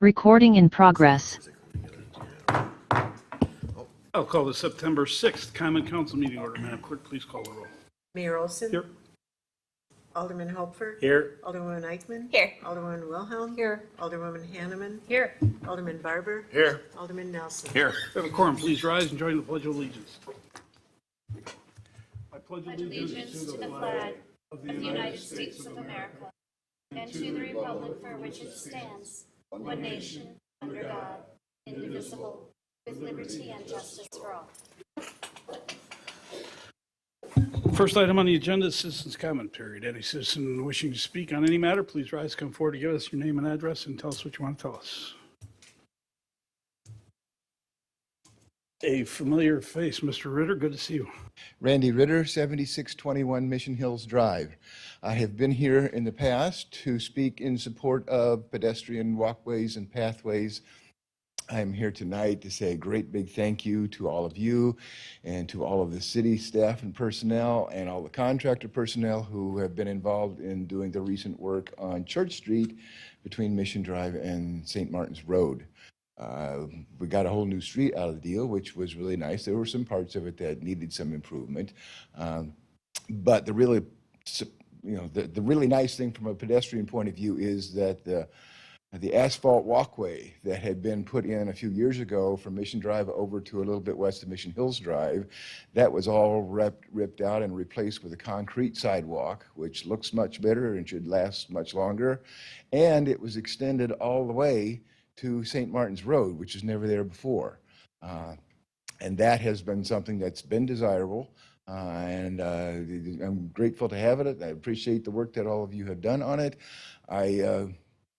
Recording in progress. I'll call the September 6th Common Council meeting order. Madam Clerk, please call the roll. Mayor Olson. Here. Alderman Hopfer. Here. Alderwoman Eichman. Here. Alderwoman Wilhelm. Here. Alderwoman Hanneman. Here. Alderman Barber. Here. Alderman Nelson. Here. We have a quorum. Please rise and join the Pledge of Allegiance. I pledge Allegiance to the flag of the United States of America and to the republic for which it stands, one nation, under God, indivisible, with liberty and justice for all. First item on the agenda is citizens' comment period. Any citizen wishing to speak on any matter, please rise, come forward to give us your name and address and tell us what you want to tell us. A familiar face, Mr. Ritter, good to see you. Randy Ritter, 7621 Mission Hills Drive. I have been here in the past to speak in support of pedestrian walkways and pathways. I'm here tonight to say a great big thank you to all of you and to all of the city staff and personnel and all the contractor personnel who have been involved in doing the recent work on Church Street between Mission Drive and St. Martin's Road. We got a whole new street out of the deal, which was really nice. There were some parts of it that needed some improvement. But the really, the really nice thing from a pedestrian point of view is that the asphalt walkway that had been put in a few years ago from Mission Drive over to a little bit west of Mission Hills Drive, that was all ripped out and replaced with a concrete sidewalk, which looks much better and should last much longer. And it was extended all the way to St. Martin's Road, which is never there before. And that has been something that's been desirable. And I'm grateful to have it. I appreciate the work that all of you have done on it. I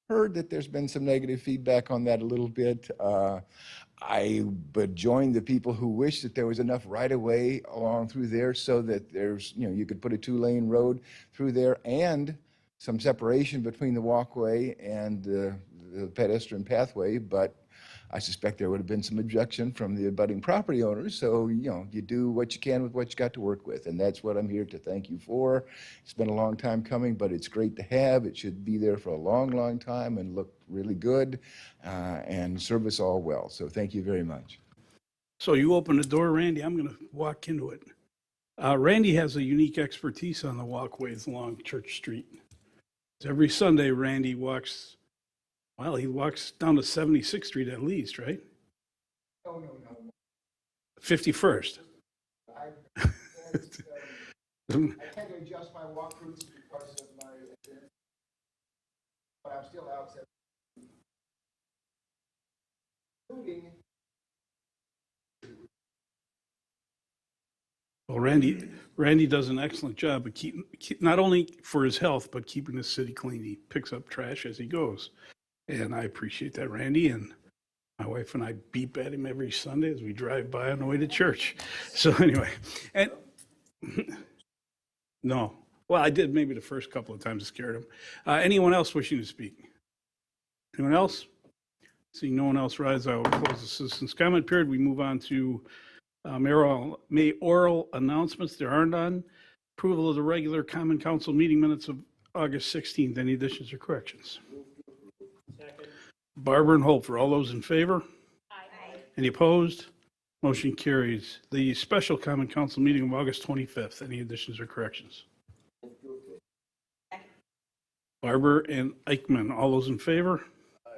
heard that there's been some negative feedback on that a little bit. I would join the people who wish that there was enough right-of-way along through there so that there's, you could put a 2-lane road through there and some separation between the walkway and the pedestrian pathway, but I suspect there would have been some objection from the abutting property owners. So, you do what you can with what you got to work with. And that's what I'm here to thank you for. It's been a long time coming, but it's great to have. It should be there for a long, long time and look really good and serve us all well. So thank you very much. So you open the door, Randy. I'm going to walk into it. Randy has a unique expertise on the walkways along Church Street. Every Sunday, Randy walks. Well, he walks down to 76th Street at least, right? No. 51st. I tend to adjust my walk routes because of my, but I'm still out. Well, Randy does an excellent job of keep not only for his health, but keeping the city clean. He picks up trash as he goes. And I appreciate that, Randy. And my wife and I beep at him every Sunday as we drive by on the way to church. So anyway, and no. Well, I did maybe the first couple of times. It scared him. Anyone else wishing to speak? Anyone else? Seeing no one else rise, I will close the citizens' comment period. We move on to mayoral announcements. There are none. Approval of the regular Common Council meeting minutes of August 16th. Any additions or corrections? Second. Barber and Holt, for all those in favor? Aye. Any opposed? Motion carries. The special Common Council meeting of August 25th. Any additions or corrections? Second. Barber and Eichman, all those in favor?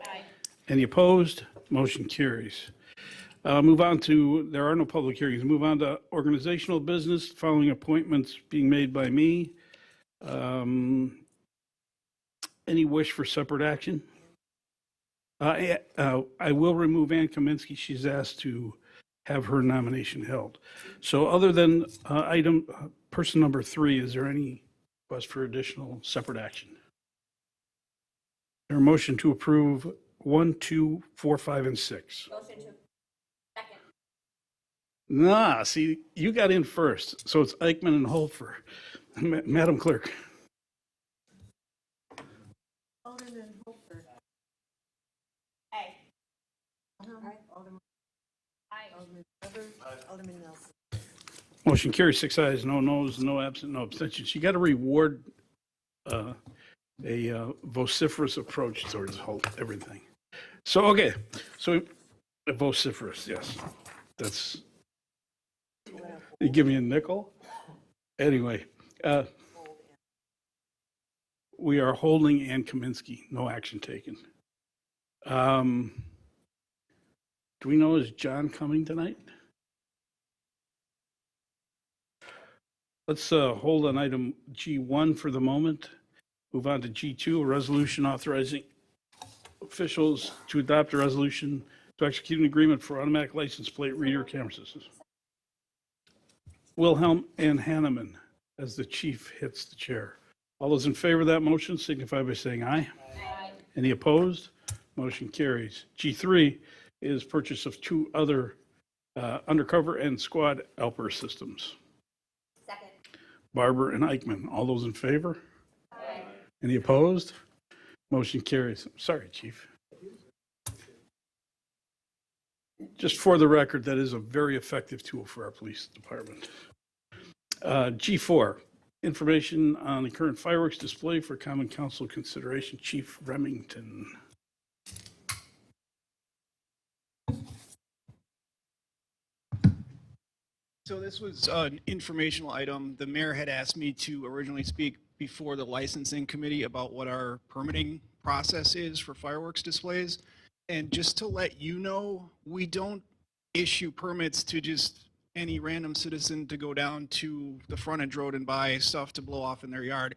Aye. Any opposed? Motion carries. Move on to, there are no public hearings. Move on to organizational business, following appointments being made by me. Any wish for separate action? I will remove Ann Kaminsky. She's asked to have her nomination held. So other than person number 3, is there any request for additional separate action? There a motion to approve 1, 2, 4, 5, and 6? Motion to. Second. Nah, see, you got in first. So it's Eichman and Holfer. Madam Clerk. Alderman Hopfer. Aye. Alderman. Aye. Alderman Barber. Alderman Nelson. Motion carries 6 ayes, no noes, no absent, no abstentions. You got to reward a vociferous approach towards everything. So, okay, so vociferous, yes. That's, you give me a nickel? Anyway, we are holding Ann Kaminsky, no action taken. Do we know, is John coming tonight? Let's hold on item G1 for the moment. Move on to G2, a resolution authorizing officials to adopt a resolution to execute an agreement for automatic license plate reader camera systems. Wilhelm and Hanneman as the chief hits the chair. All those in favor of that motion signify by saying aye. Aye. Any opposed? Motion carries. G3 is purchase of 2 other undercover and squad helper systems. Second. Barber and Eichmann. All those in favor? Aye. Any opposed? Motion carries. Sorry, Chief. Just for the record, that is a very effective tool for our police department. G4, information on the current fireworks display for Common Council consideration. Chief Remington. So this was an informational item. The mayor had asked me to originally speak before the licensing committee about what our permitting process is for fireworks displays. And just to let you know, we don't issue permits to just any random citizen to go down to the frontage road and buy stuff to blow off in their yard.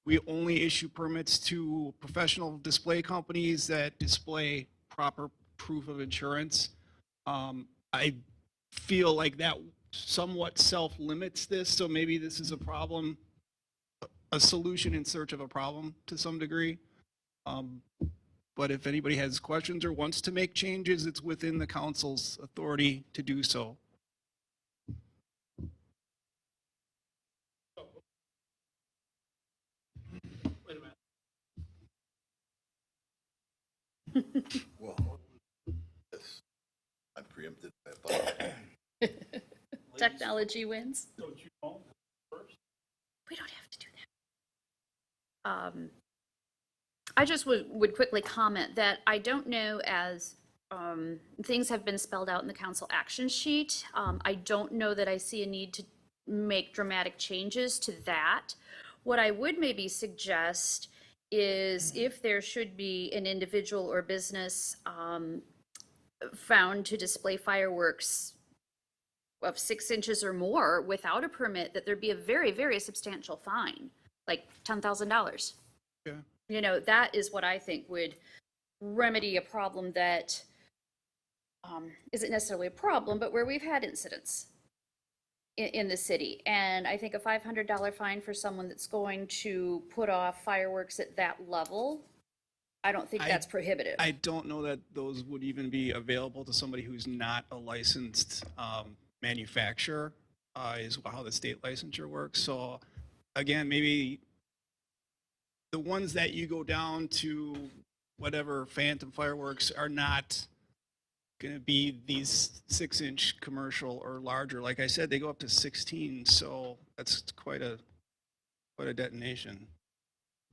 We only issue permits to professional display companies that display proper proof of insurance. I feel like that somewhat self-limits this, so maybe this is a problem, a solution in search of a problem to some degree. But if anybody has questions or wants to make changes, it's within the council's authority to do so. Wait a minute. Well, yes, I'm preempted. I apologize. Technology wins. Don't you know first? We don't have to do that. I just would quickly comment that I don't know, as things have been spelled out in the council action sheet. I don't know that I see a need to make dramatic changes to that. What I would maybe suggest is if there should be an individual or business found to display fireworks of 6 inches or more without a permit, that there be a very, very substantial fine, like $10,000. Yeah. You know, that is what I think would remedy a problem that isn't necessarily a problem, but where we've had incidents in the city. And I think a $500 fine for someone that's going to put off fireworks at that level, I don't think that's prohibitive. I don't know that those would even be available to somebody who's not a licensed manufacturer, is how the state licensure works. So again, maybe the ones that you go down to, whatever Phantom fireworks, are not going to be these 6-inch commercial or larger. Like I said, they go up to 16, so that's quite a detonation.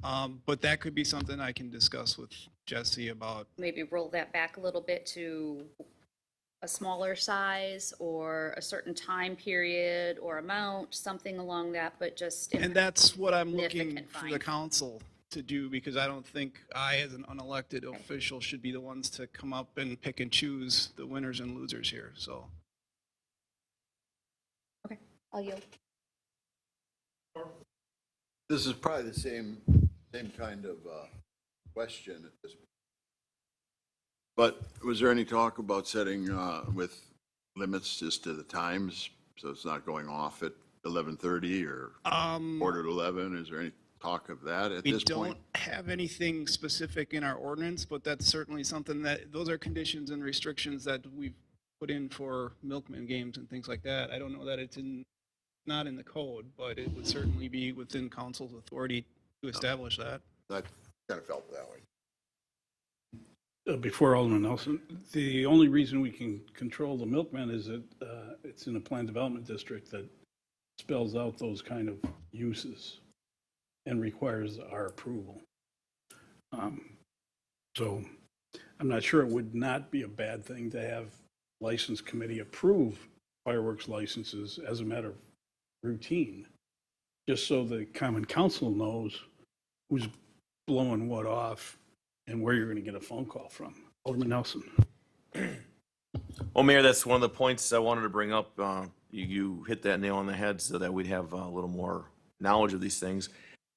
But that could be something I can discuss with Jesse about. Maybe roll that back a little bit to a smaller size or a certain time period or amount, something along that, but just. And that's what I'm looking significant for the fine. council to do, because I don't think I, as an unelected official, should be the ones to come up and pick and choose the winners and losers here, so. Okay, I'll yield. This is probably the same kind of question at this point. But was there any talk about setting with limits just to the times, so it's not going off at 11:30 or quarter to 11? Is there any talk of that at We this point? don't have anything specific in our ordinance, but that's certainly something that, those are conditions and restrictions that we've put in for milkman games and things like that. I don't know that it's not in the code, but it would certainly be within council's authority to establish that. I kind of felt that way. Before Alderman Nelson, the only reason we can control the milkman is that it's in a planned development district that spells out those kind of uses and requires our approval. So I'm not sure it would not be a bad thing to have license committee approve fireworks licenses as a matter of routine, just so the common council knows who's blowing what off and where you're going to get a phone call from. Alderman Nelson. Well, Mayor, that's one of the points I wanted to bring up. You hit that nail on the head so that we'd have a little more knowledge of these things.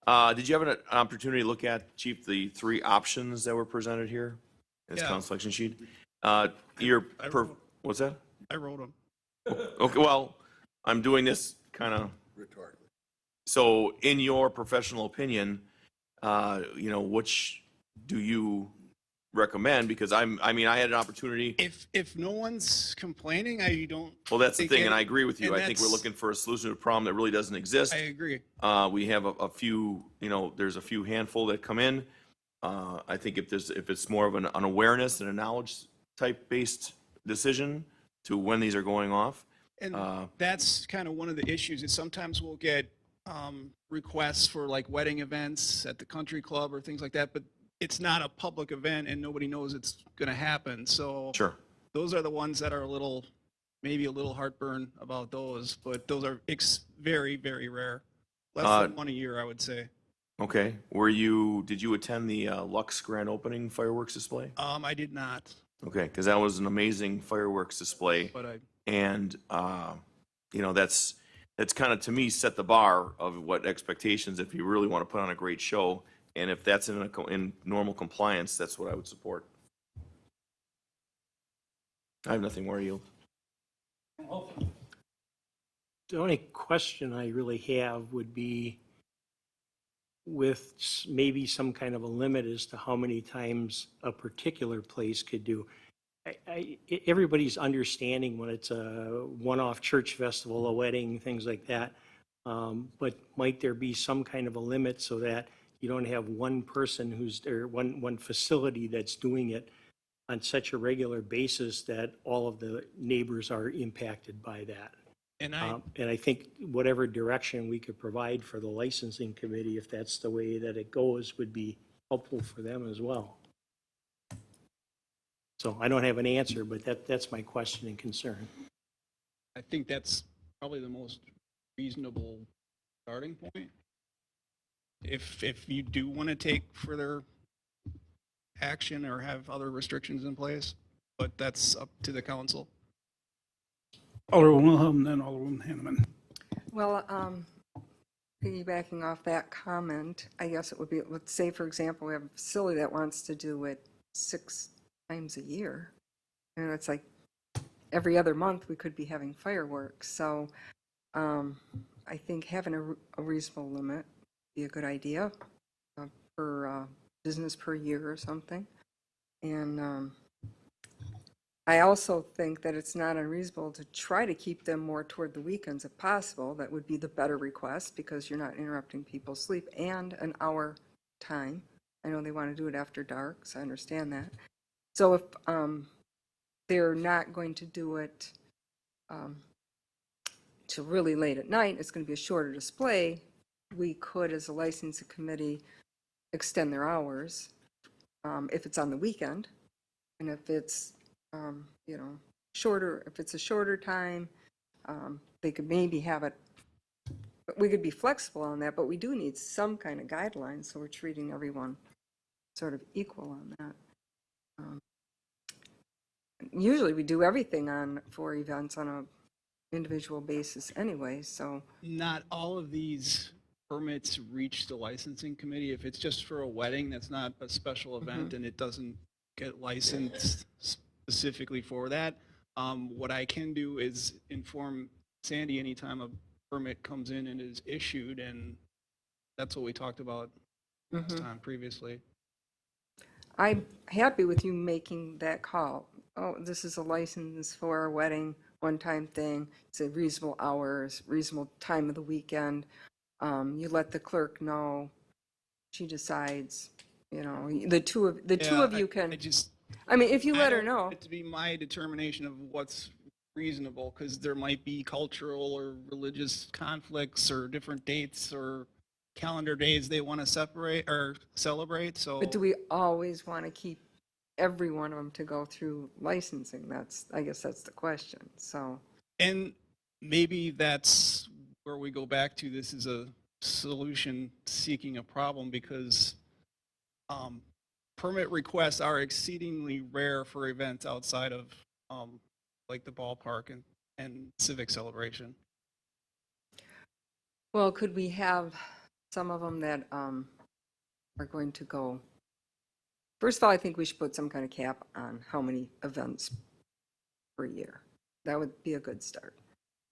Did you have an opportunity to look at, Chief, the three options that were presented here in this Yeah. council selection sheet? I What's that? I wrote them. Okay, well, I'm doing this kind of, Rhetorically. so in your professional opinion, which do you recommend? Because I had an opportunity. If no one's complaining, I don't. Well, that's the think thing, and any- I agree with you. and I think we're that's- looking for a solution to a problem that really doesn't exist. I agree. We have a few, there's a few handful that come in. I think if it's more of an awareness and a knowledge type based decision to when these are going off. And that's kind of one of the issues is sometimes we'll get requests for like wedding events at the country club or things like that, but it's not a public event and nobody knows it's going to happen. So Sure. those are the ones that are maybe a little heartburn about those, but those are very, very rare. Less than one a year, I would say. Okay. Did you attend the Lux grand opening fireworks display? I did not, Okay, because that was an amazing fireworks display. but And, that's kind of, to me, set the bar of what expectations if you really want to put on a great show. And if that's in normal compliance, that's what I would support. I have nothing more to yield. The only question I really have would be with maybe some kind of a limit as to how many times a particular place could do. Everybody's understanding when it's a one-off church festival, a wedding, things like that. But might there be some kind of a limit so that you don't have one person or one facility that's doing it on such a regular basis that all of the neighbors are impacted by that? and And I think whatever direction we could provide for the licensing committee, if that's the way that it goes, would be helpful for them as well. So I don't have an answer, but that's my question and concern. I think that's probably the most reasonable starting point. If you do want to take further action or have other restrictions in place, but that's up to the council. Alderman Wilhelm, then Alderman Hanneman. Well, piggybacking off that comment, I guess it would be, let's say, for example, we have a facility that wants to do it 6 times a year. And it's like every other month we could be having fireworks. So I think having a reasonable limit would be a good idea per business per year or something. And I also think that it's not unreasonable to try to keep them more toward the weekends if possible. That would be the better request because you're not interrupting people's sleep and an hour time. I know they want to do it after dark, so I understand that. So if they're not going to do it till really late at night, it's going to be a shorter display, we could, as a licensing committee, extend their hours if it's on the weekend. And if it's, shorter, if it's a shorter time, they could maybe have it, but we could be flexible on that, but we do need some kind of guidelines, so we're treating everyone sort of equal on that. Usually we do everything for events on a individual basis anyway, so. Not all of these permits reach the licensing committee. If it's just for a wedding, that's not a special event and it doesn't get licensed specifically for that. What I can do is inform Sandy anytime a permit comes in and is issued, and that's what we talked about last time previously. I'm happy with you making that call. Oh, this is a license for a wedding, one-time thing. It's a reasonable hours, reasonable time of the weekend. You let the clerk know. She decides, the two of you can, I mean, if you let her I don't know. want it to be my determination of what's reasonable, because there might be cultural or religious conflicts or different dates or calendar days they want to separate or celebrate. So But do we always want to keep every one of them to go through licensing? I guess that's the question, so. And maybe that's where we go back to, this is a solution seeking a problem, because permit requests are exceedingly rare for events outside of like the ballpark and civic celebration. Well, could we have some of them that are going to go? First of all, I think we should put some kind of cap on how many events per year. That would be a good start.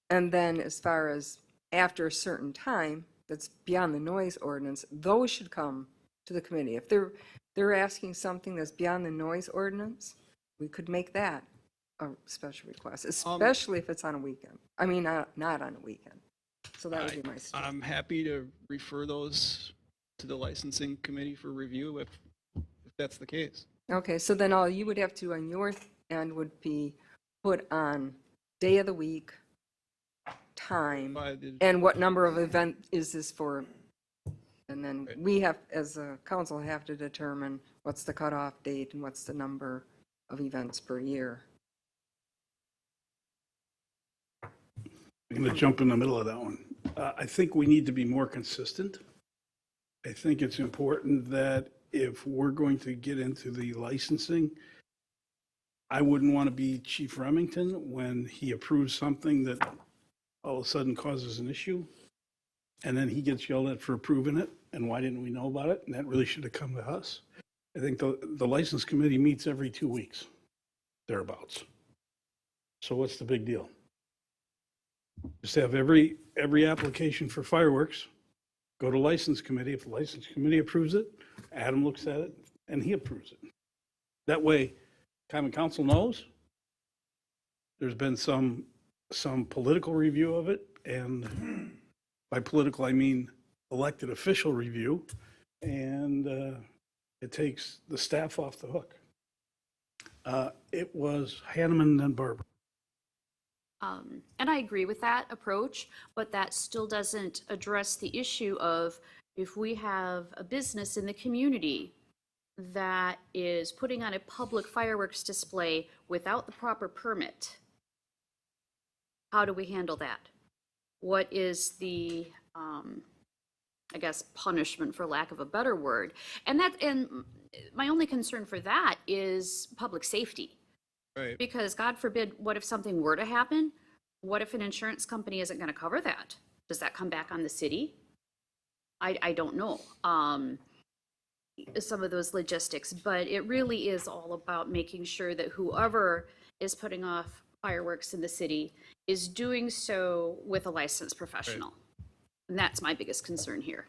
And then as far as after a certain time, that's beyond the noise ordinance, those should come to the committee. If they're asking something that's beyond the noise ordinance, we could make that a special request, especially if it's on a weekend. I mean, not on a weekend. So that would be my suggestion. I'm happy to refer those to the licensing committee for review if that's the case. Okay, so then all you would have to on your end would be put on day of the week, time, By the- and what number of event is this for? And then we have, as a council, have to determine what's the cutoff date and what's the number of events per year. I'm going to jump in the middle of that one. I think we need to be more consistent. I think it's important that if we're going to get into the licensing, I wouldn't want to be Chief Remington when he approves something that all of a sudden causes an issue, and then he gets yelled at for approving it, and why didn't we know about it? And that really should have come to us. I think the license committee meets every 2 weeks, thereabouts. So what's the big deal? Just have every application for fireworks go to license committee. If the license committee approves it, Adam looks at it and he approves it. That way, common council knows there's been some political review of it, and by political I mean elected official review, and it takes the staff off the hook. It was Hanneman and Barber. And I agree with that approach, but that still doesn't address the issue of if we have a business in the community that is putting on a public fireworks display without the proper permit, how do we handle that? What is the, I guess, punishment, for lack of a better word? And my only concern for that is public safety. Right. Because God forbid, what if something were to happen? What if an insurance company isn't going to cover that? Does that come back on the city? I don't know. Some of those logistics, but it really is all about making sure that whoever is putting off fireworks in the city is doing so with a licensed professional. And that's my biggest concern here.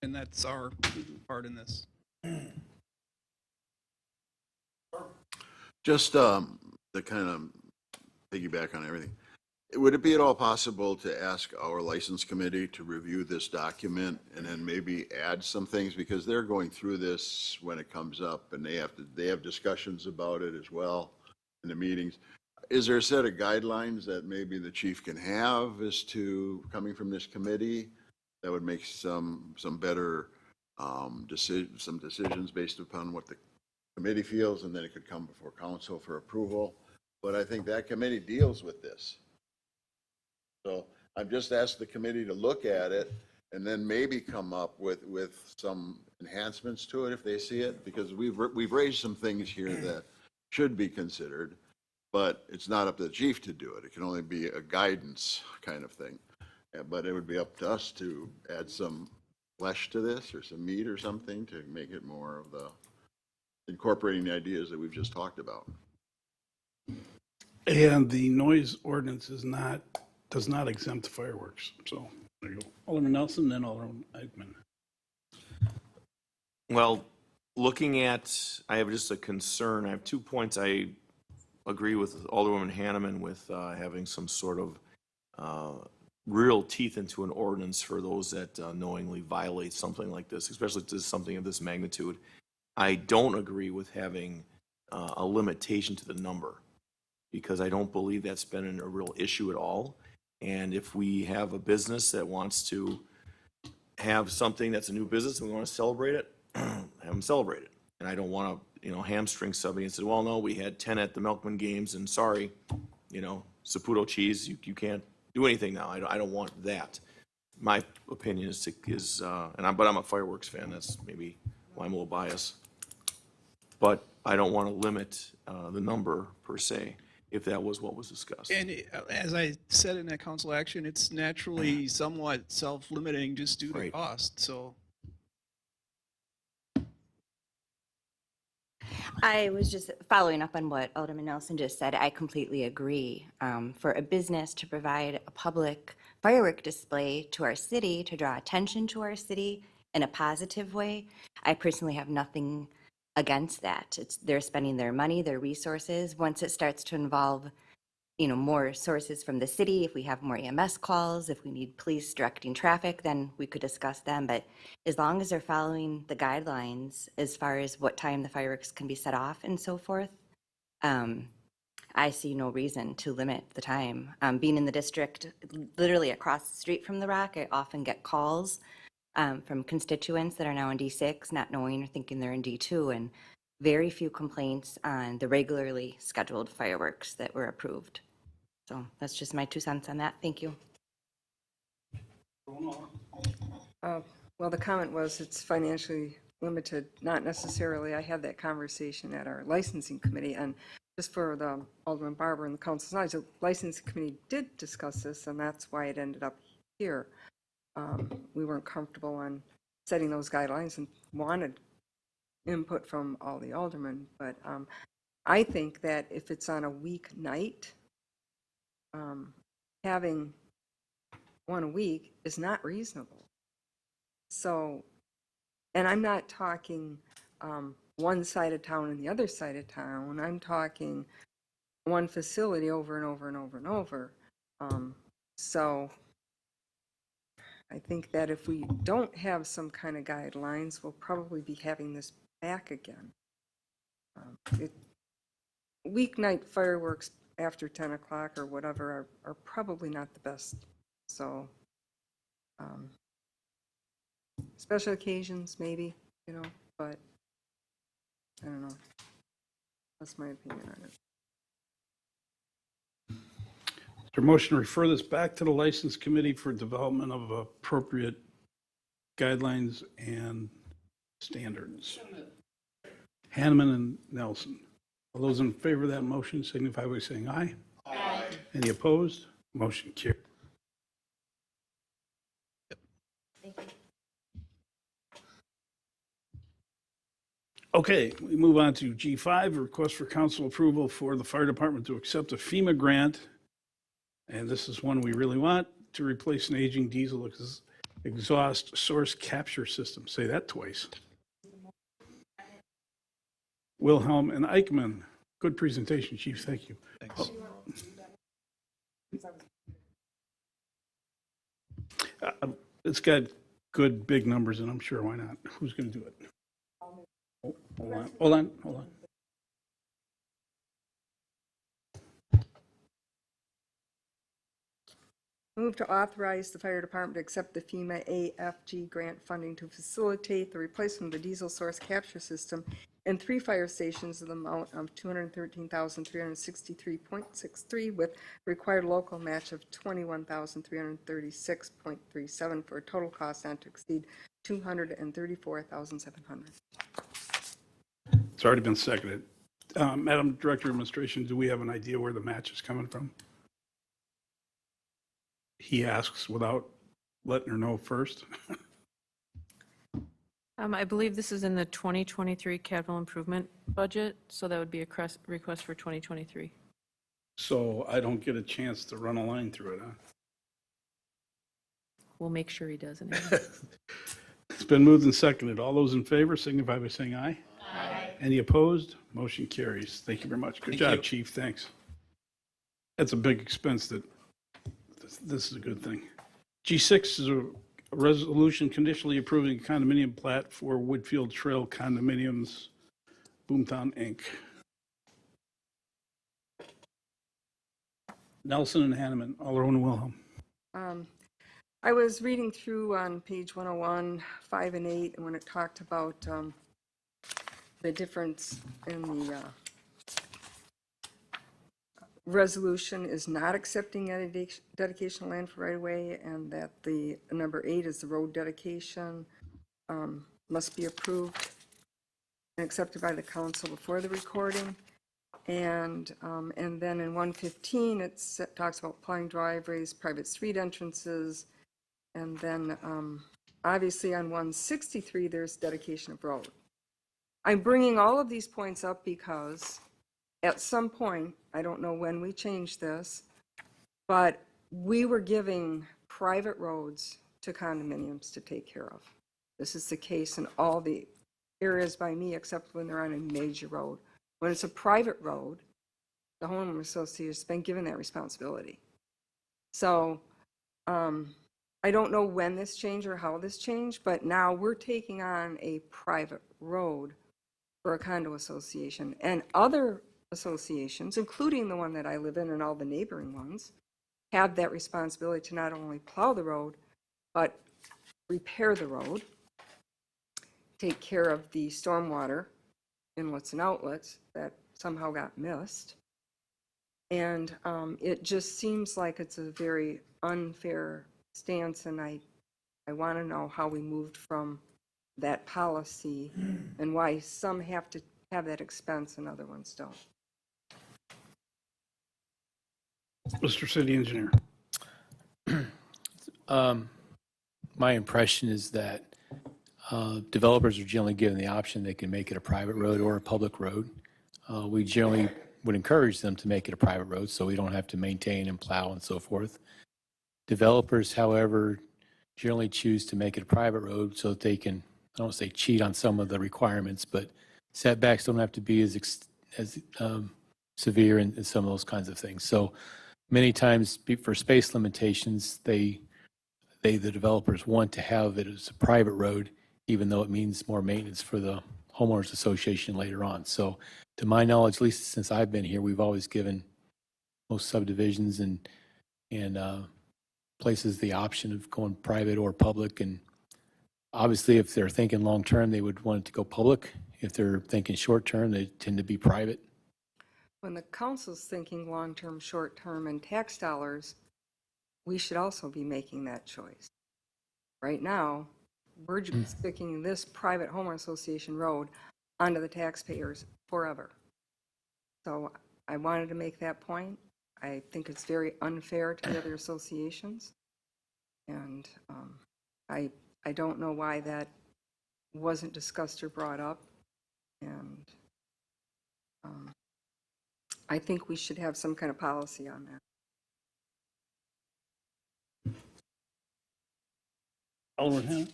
And that's our part in this. Just to kind of piggyback on everything, would it be at all possible to ask our license committee to review this document and then maybe add some things, because they're going through this when it comes up and they have discussions about it as well in the meetings. Is there a set of guidelines that maybe the chief can have as to coming from this committee that would make some better decisions based upon what the committee feels, and then it could come before council for approval? But I think that committee deals with this. So I've just asked the committee to look at it and then maybe come up with some enhancements to it if they see it, because we've raised some things here that should be considered, but it's not up to the chief to do it. It can only be a guidance kind of thing. But it would be up to us to add some flesh to this or some meat or something to make it more of the incorporating the ideas that we've just talked about. And the noise ordinance does not exempt fireworks. So there you go. Alderman Nelson, then Alderman Eichman. Well, looking at, I have just a concern. I have 2 points. I agree with Alderwoman Hanneman with having some sort of real teeth into an ordinance for those that knowingly violate something like this, especially to something of this magnitude. I don't agree with having a limitation to the number, because I don't believe that's been a real issue at all. And if we have a business that wants to have something that's a new business and we want to celebrate it, have them celebrate it. And I don't want hamstring somebody and said, well, no, we had 10 at the Milkman games and sorry, Saputo cheese, you can't do anything now. I don't want that. My opinion is, but I'm a fireworks fan. That's maybe why I'm a little biased. But I don't want to limit the number per se, if that was what was discussed. And as I said in that council action, it's naturally somewhat self-limiting just due to Right. cost, so. I was just following up on what Alderman Nelson just said. I completely agree. For a business to provide a public firework display to our city, to draw attention to our city in a positive way, I personally have nothing against that. They're spending their money, their resources. Once it starts to involve, more sources from the city, if we have more EMS calls, if we need police directing traffic, then we could discuss them. But as long as they're following the guidelines as far as what time the fireworks can be set off and so forth, I see no reason to limit the time. Being in the district, literally across the street from the Rock, I often get calls from constituents that are now in D6, not knowing or thinking they're in D2, and very few complaints on the regularly scheduled fireworks that were approved. So that's just my 2 cents on that. Thank you. Well, the comment was it's financially limited, not necessarily. I had that conversation at our licensing committee, and just for the Alderman Barber and the council's knowledge, the licensing committee did discuss this, and that's why it ended up here. We weren't comfortable on setting those guidelines and wanted input from all the aldermen, but I think that if it's on a weeknight, having one a week is not reasonable. So, and I'm not talking one side of town and the other side of town. I'm talking one facility over and over and over and over. So I think that if we don't have some kind of guidelines, we'll probably be having this back again. Weeknight fireworks after 10 o'clock or whatever are probably not the best. So special occasions maybe, but I don't know. That's my opinion on it. Is there a motion to refer this back to the License Committee for development of appropriate guidelines and standards? Hanneman and Nelson. All those in favor of that motion signify by saying aye. Aye. Any opposed? Motion carried. Okay, we move on to G5, request for council approval for the fire department to accept a FEMA grant. And this is one we really want, to replace an aging diesel exhaust source capture system. Say that twice. Wilhelm and Eichmann. Good presentation, Chief. Thank you. Thanks. It's got good big numbers, and I'm sure why not. Who's going to do it? Oh, hold on. Move to authorize the fire department to accept the FEMA AFG grant funding to facilitate the replacement of the diesel source capture system in 3 fire stations of the amount of $213,363.63 with required local match of $21,336.37 for a total cost not to exceed $234,700. It's already been seconded. Madam Director of Administration, do we have an idea where the match is coming from? He asks without letting her know first. I believe this is in the 2023 capital improvement budget, so that would be a request for 2023. So I don't get a chance to run a line through it, huh? We'll make sure he does anyway. It's been moved and seconded. All those in favor signify by saying aye. Aye. Any opposed? Motion carries. Thank you very much. Good job, Chief. Thanks. That's a big expense that this is a good thing. G6 is a resolution conditionally approving a condominium plat for Woodfield Trail Condominiums, Boomtown, Inc. Nelson and Hanneman, Alderman Wilhelm. I was reading through on page 101, 5 and 8, and when it talked about the difference in the resolution is not accepting any dedication of land for right-of-way, and that the number 8 is the road dedication must be approved and accepted by the council before the recording. And then in 115, it talks about plowing driveways, private street entrances, and then obviously on 163, there's dedication of road. I'm bringing all of these points up because at some point, I don't know when we changed this, but we were giving private roads to condominiums to take care of. This is the case in all the areas by me, except when they're on a major road. When it's a private road, the homeowner association has been given that responsibility. So I don't know when this changed or how this changed, but now we're taking on a private road for a condo association. And other associations, including the one that I live in and all the neighboring ones, have that responsibility to not only plow the road, but repair the road, take care of the stormwater inlets and outlets that somehow got missed. And it just seems like it's a very unfair stance, and I want to know how we moved from that policy and why some have to have that expense and other ones don't. Mr. City Engineer. My impression is that developers are generally given the option they can make it a private road or a public road. We generally would encourage them to make it a private road so we don't have to maintain and plow and so forth. Developers, however, generally choose to make it a private road so that they can, I don't want to say cheat on some of the requirements, but setbacks don't have to be as severe in some of those kinds of things. So many times for space limitations, the developers want to have it as a private road, even though it means more maintenance for the homeowners association later on. So to my knowledge, at least since I've been here, we've always given most subdivisions and places the option of going private or public. And obviously, if they're thinking long-term, they would want it to go public. If they're thinking short-term, they tend to be private. When the council's thinking long-term, short-term, and tax dollars, we should also be making that choice. Right now, we're just sticking this private homeowner association road onto the taxpayers forever. So I wanted to make that point. I think it's very unfair to the other associations. And I don't know why that wasn't discussed or brought up. And I think we should have some kind of policy on that. Alderman Hannah?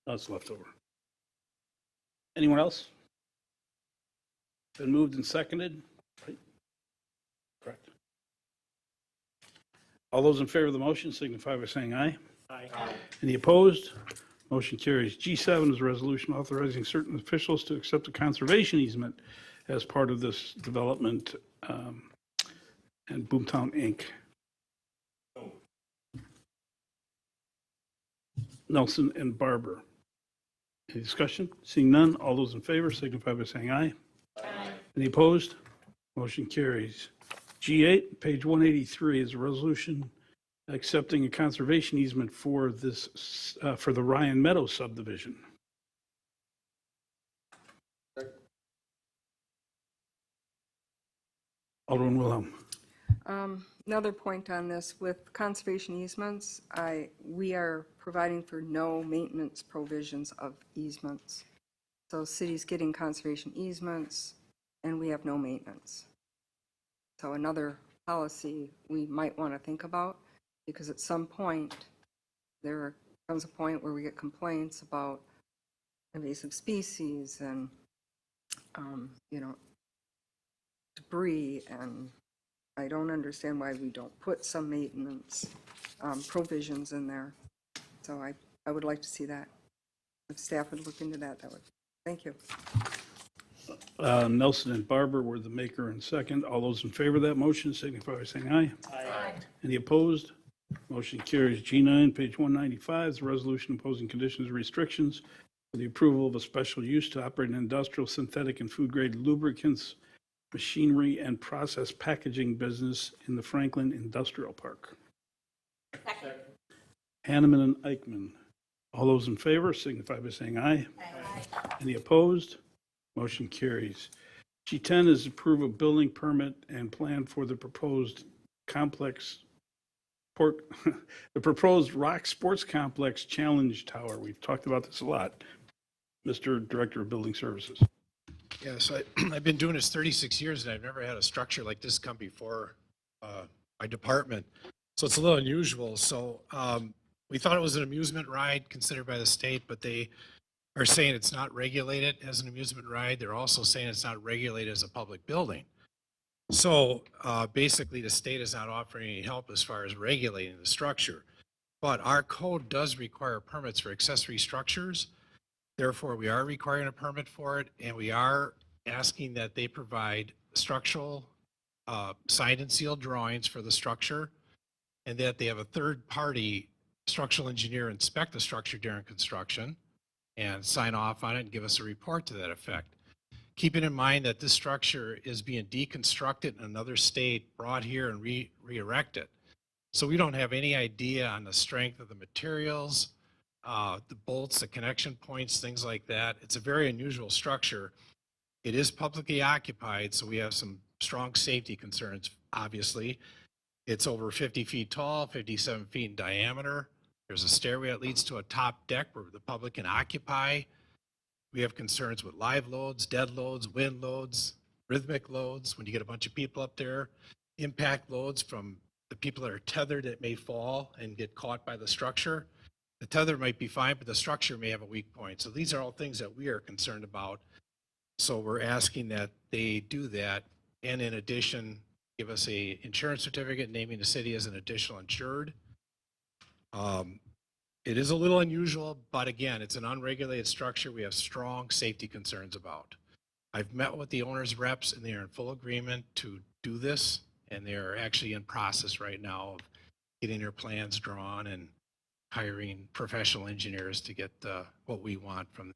That's left over. Anyone else? Been moved and seconded? Right? Correct. All those in favor of the motion signify by saying aye. Aye. Any opposed? Motion carries. G7 is a resolution authorizing certain officials to accept a conservation easement as part of this development and Boomtown Inc. Nelson and Barber. Any discussion? Seeing none, all those in favor signify by saying aye. Aye. Any opposed? Motion carries. G8, page 183, is a resolution accepting a conservation easement for this, for the Ryan Meadows subdivision. Alderman Wilhelm. Another point on this, with conservation easements, we are providing for no maintenance provisions of easements. So cities getting conservation easements, and we have no maintenance. So another policy we might want to think about, because at some point, there comes a point where we get complaints about invasive species and, debris, and I don't understand why we don't put some maintenance provisions in there. So I would like to see that. If staff would look into that, that would, thank you. Nelson and Barber were the maker and second. All those in favor of that motion signify by saying aye. Aye. Any opposed? Motion carries. G9, page 195, is a resolution imposing conditions and restrictions for the approval of a special use to operate an industrial synthetic and food-grade lubricants, machinery, and process packaging business in the Franklin Industrial Park. Hanneman and Eichmann. All those in favor signify by saying aye. Any opposed? Motion carries. G10 is approve a building permit and plan for the proposed complex the proposed Rock Sports Complex Challenge Tower. We've talked about this a lot. Mr. Director of Building Services. Yes, I've been doing this 36 years and I've never had a structure like this come before my department. So it's a little unusual. So we thought it was an amusement ride considered by the state, but they are saying it's not regulated as an amusement ride. They're also saying it's not regulated as a public building. So basically the state is not offering any help as far as regulating the structure. But our code does require permits for accessory structures. Therefore, we are requiring a permit for it, and we are asking that they provide structural signed and sealed drawings for the structure, and that they have a third-party structural engineer inspect the structure during construction and sign off on it and give us a report to that effect. Keeping in mind that this structure is being deconstructed in another state, brought here and re-erected. So we don't have any idea on the strength of the materials, the bolts, the connection points, things like that. It's a very unusual structure. It is publicly occupied, so we have some strong safety concerns, obviously. It's over 50 feet tall, 57 feet in diameter. There's a stairway that leads to a top deck where the public can occupy. We have concerns with live loads, dead loads, wind loads, rhythmic loads, when you get a bunch of people up there, impact loads from the people that are tethered that may fall and get caught by the structure. The tether might be fine, but the structure may have a weak point. So these are all things that we are concerned about. So we're asking that they do that. And in addition, give us a insurance certificate naming the city as an additional insured. It is a little unusual, but again, it's an unregulated structure we have strong safety concerns about. I've met with the owner's reps and they are in full agreement to do this, and they are actually in process right now of getting their plans drawn and hiring professional engineers to get what we want from them.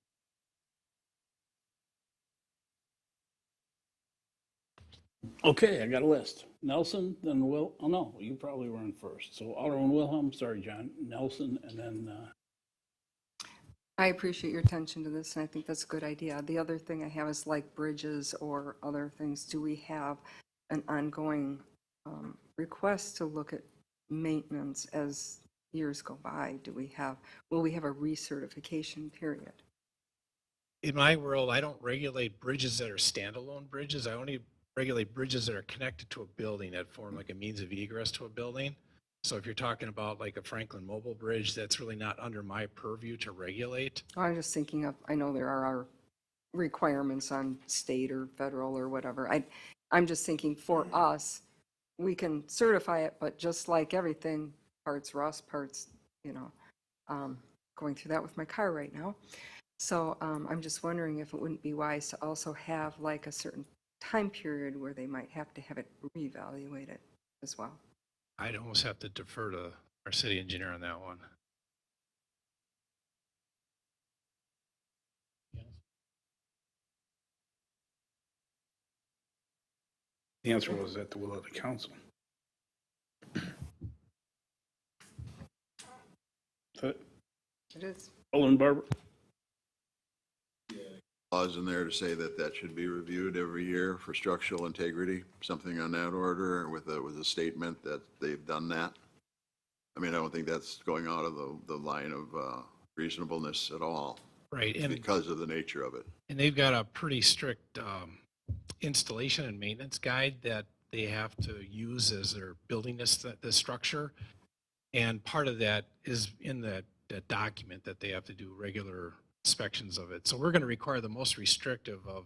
Okay, I got a list. Nelson, then Will, oh no, you probably were in first. So Alderman Wilhelm, sorry, John, Nelson, and then, I appreciate your attention to this, and I think that's a good idea. The other thing I have is like bridges or other things. Do we have an ongoing request to look at maintenance as years go by? Will we have a recertification period? In my world, I don't regulate bridges that are standalone bridges. I only regulate bridges that are connected to a building that form like a means of egress to a building. So if you're talking about like a Franklin Mobile Bridge, that's really not under my purview to regulate. I'm just thinking of, I know there are requirements on state or federal or whatever. I'm just thinking for us, we can certify it, but just like everything, parts rust, parts, going through that with my car right now. So I'm just wondering if it wouldn't be wise to also have like a certain time period where they might have to have it reevaluated as well. I'd almost have to defer to our city engineer on that one. the answer was at the will of the council. It is. Alderman Barber? Clause in there to say that that should be reviewed every year for structural integrity, something on that order with a statement that they've done that. I mean, I don't think that's going out of the line of reasonableness at all. Right, and because of the nature of it. And they've got a pretty strict installation and maintenance guide that they have to use as they're building this structure. And part of that is in that document that they have to do regular inspections of it. So we're going to require the most restrictive of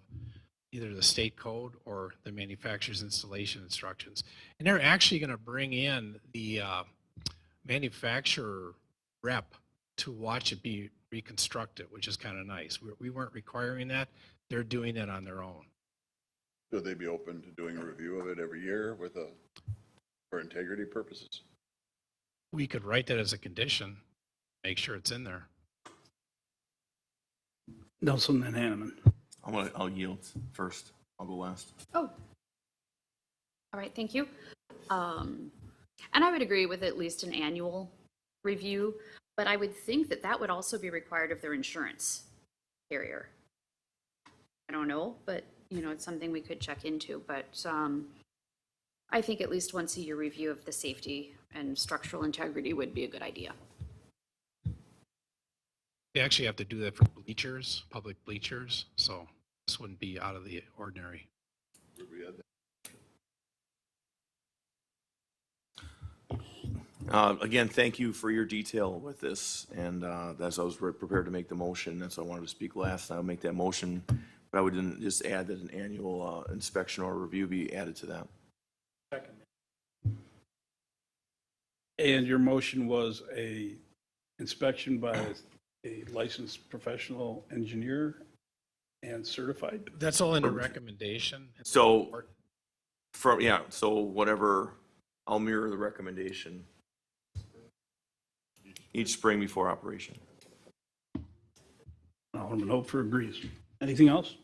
either the state code or the manufacturer's installation instructions. And they're actually going to bring in the manufacturer rep to watch it be reconstructed, which is kind of nice. We weren't requiring that. They're doing that on their own. Should they be open to doing a review of it every year for integrity purposes? We could write that as a condition, make sure it's in there. Nelson and Hanneman. I'll yield first. I'll go last. Oh. All right, thank you. And I would agree with at least an annual review, but I would think that that would also be required of their insurance carrier. I don't know, but, you know, it's something we could check into, but I think at least once a year review of the safety and structural integrity would be a good idea. They actually have to do that for bleachers, public bleachers, so this wouldn't be out of the ordinary. Again, thank you for your detail with this, and that's, I was prepared to make the motion, that's why I wanted to speak last, I'll make that motion, but I would then just add that an annual inspection or review be added to that. And your motion was a inspection by a licensed professional engineer and certified? That's all in the recommendation. So, so whatever, I'll mirror the recommendation each spring before operation. Alderman Hofer agrees. Anything else?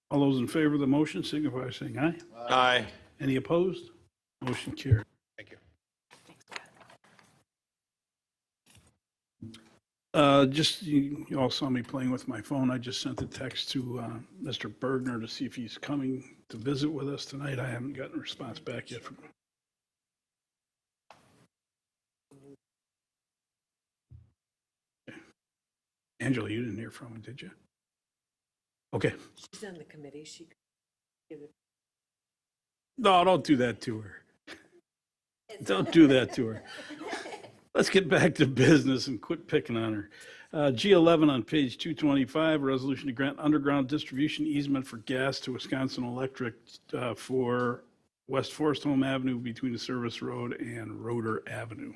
All those in favor of the motion signify by saying aye. Aye. Any opposed? Motion carried. Thank you. You all saw me playing with my phone. I just sent a text to Mr. Bergner to see if he's coming to visit with us tonight. I haven't gotten a response back yet from him. Angela, you didn't hear from him, did you? Okay. She's on the committee. She could give it. No, don't do that to her. Don't do that to her. Let's get back to business and quit picking on her. G11 on page 225, resolution to grant underground distribution easement for gas to Wisconsin Electric for West Forest Home Avenue between the Service Road and Roeder Avenue.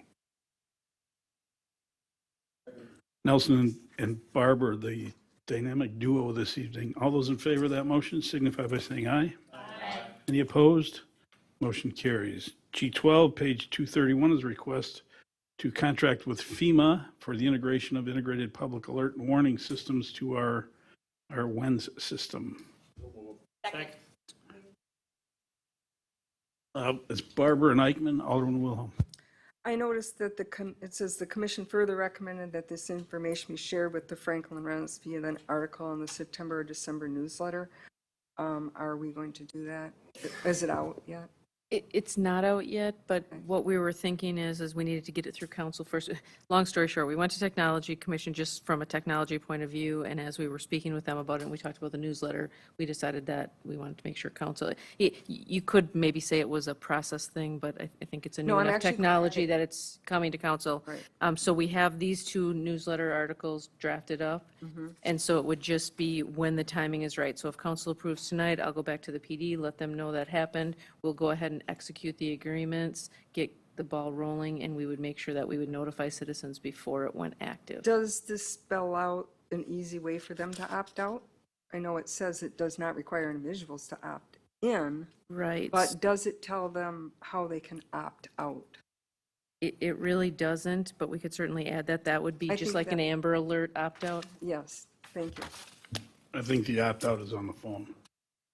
Nelson and Barbara, the dynamic duo this evening. All those in favor of that motion signify by saying aye. Aye. Any opposed? Motion carries. G12, page 231 is a request to contract with Fema for the integration of integrated public alert and warning systems to our WENS system. It's Barbara and Eichmann, Alderman Wilhelm. I noticed that it says the commission further recommended that this information be shared with the Franklin Residents via an article in the September or December newsletter. Are we going to do that? Is it out yet? It's not out yet, but what we were thinking is we needed to get it through council first. Long story short, we went to Technology Commission just from a technology point of view, and as we were speaking with them about it, and we talked about the newsletter, we decided that we wanted to make sure council, you could maybe say it was a process thing, but I think it's a No, new I'm enough actually technology glad. that it's coming to council. Right. So we have these two newsletter articles drafted up, and so it would just be when the timing is right. So if council approves tonight, I'll go back to the PD, let them know that happened. We'll go ahead and execute the agreements, get the ball rolling, and we would make sure that we would notify citizens before it went active. Does this spell out an easy way for them to opt out? I know it says it does not require individuals to opt in, Right. but does it tell them how they can opt out? It really doesn't, but we could certainly add that. That would be I just think like an that- Amber Alert opt-out. Yes, thank you. I think the opt-out is on the phone,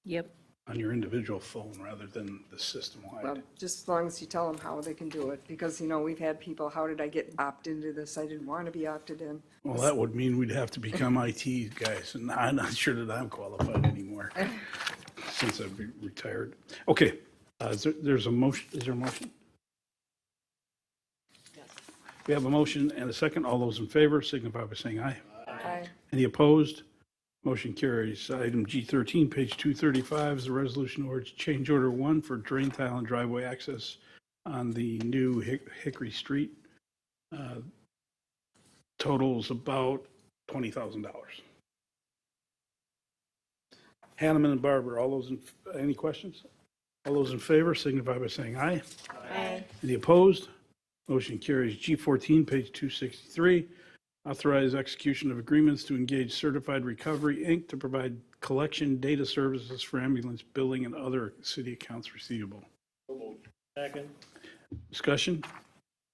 Yep. on your individual phone rather than the system-wide. Well, just as long as you tell them how they can do it, because, you know, we've had people, how did I get opted into this? I didn't want to be opted in. Well, that would mean we'd have to become IT guys, and I'm not sure that I'm qualified anymore since I've retired. Okay, there's a motion, is there a motion? We have a motion and a second. All those in favor signify by saying aye. Aye. Any opposed? Motion carries. Item G13, page 235 is a resolution towards change order 1 for drain tile and driveway access on the new Hickory Street. Totals about $20,000. Hanneman and Barber, any questions? All those in favor signify by saying aye. Aye. Any opposed? Motion carries. G14, page 263, authorize execution of agreements to engage Certified Recovery, Inc. to provide collection data services for ambulance billing and other city accounts receivable. Second. Discussion?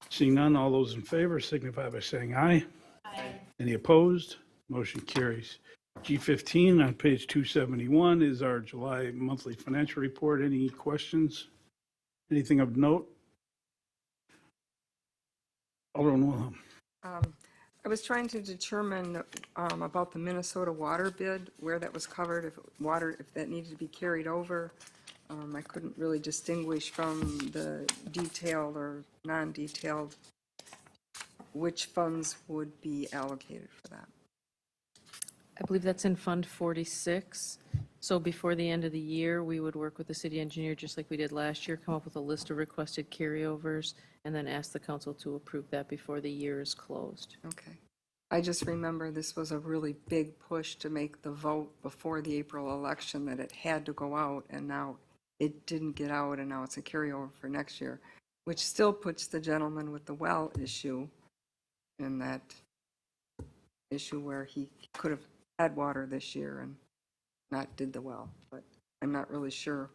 Seeing none, all those in favor signify by saying aye. Aye. Any opposed? Motion carries. G15 on page 271 is our July monthly financial report. Any questions? Anything of note? Alderman Wilhelm. I was trying to determine about the Minnesota water bid, where that was covered, if that needed to be carried over. I couldn't really distinguish from the detailed or non-detailed which funds would be allocated for that. I believe that's in Fund 46. So before the end of the year, we would work with the city engineer, just like we did last year, come up with a list of requested carryovers, and then ask the council to approve that before the year is closed. Okay. I just remember this was a really big push to make the vote before the April election, that it had to go out, and now it didn't get out, and now it's a carryover for next year, which still puts the gentleman with the well issue in that issue where he could have had water this year and not did the well. But I'm not really sure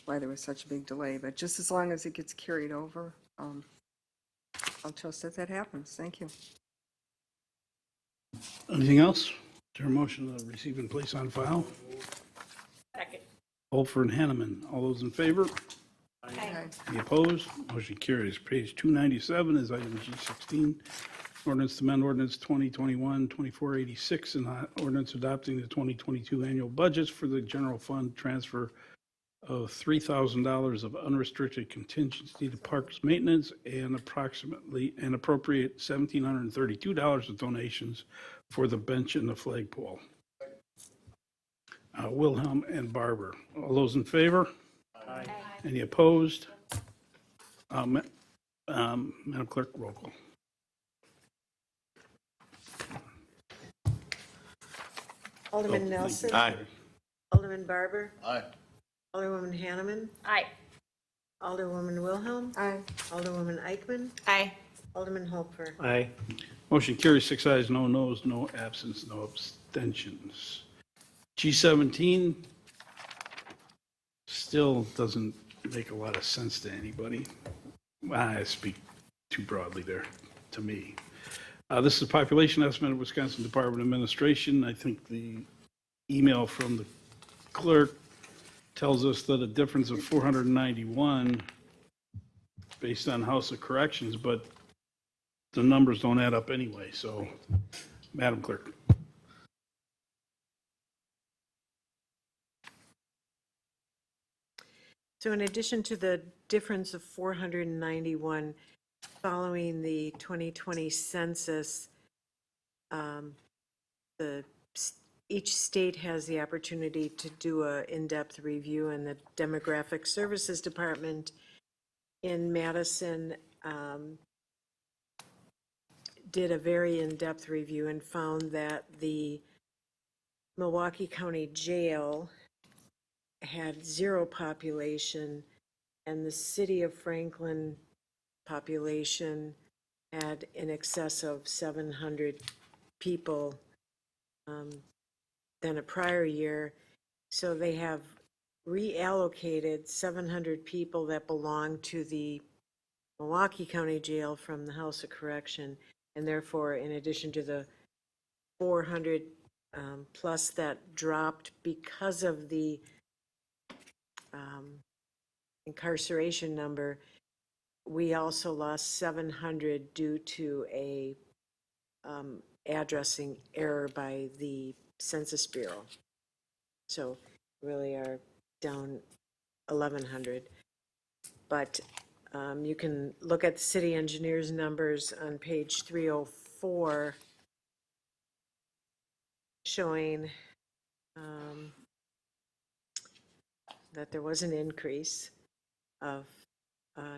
why there was such a big delay, but just as long as it gets carried over, I'll trust that that happens. Thank you. Anything else? Is there a motion to receive and place on file? Second. Holford and Hanneman. All those in favor? Okay. Any opposed? Motion carries. Page 297 is item G16. Ordinance to amend ordinance 2021-2486 and ordinance adopting the 2022 annual budgets for the general fund, transfer of $3,000 of unrestricted contingency to parks maintenance and appropriate $1,732 of donations for the bench and the flagpole. Wilhelm and Barber. All those in favor? Aye. Any opposed? Madam Clerk, roll call. Alderman Oh, thank Nelson. you. Aye. Alderman Barber. Aye. Alderwoman Hanneman. Aye. Alderwoman Wilhelm. Aye. Alderwoman Eichman. Aye. Alderman Holfer. Aye. Motion carries 6 ayes, no noes, no absence, no abstentions. G17 still doesn't make a lot of sense to anybody. I speak too broadly there, to me. This is a population estimate of Wisconsin Department of Administration. I think the email from the clerk tells us that a difference of 491 based on House of Corrections, but the numbers don't add up anyway. So, Madam Clerk. So in addition to the difference of 491 following the 2020 census, each state has the opportunity to do a in-depth review, and the Demographic Services Department in Madison did a very in-depth review and found that the Milwaukee County Jail had 0 population, and the city of Franklin population had in excess of 700 people than a prior year. So they have reallocated 700 people that belong to the Milwaukee County Jail from the House of Correction, and therefore, in addition to the 400 plus that dropped because of the incarceration number, we also lost 700 due to a addressing error by the Census Bureau. So really are down 1,100. But you can look at the city engineer's numbers on page 304, showing that there was an increase of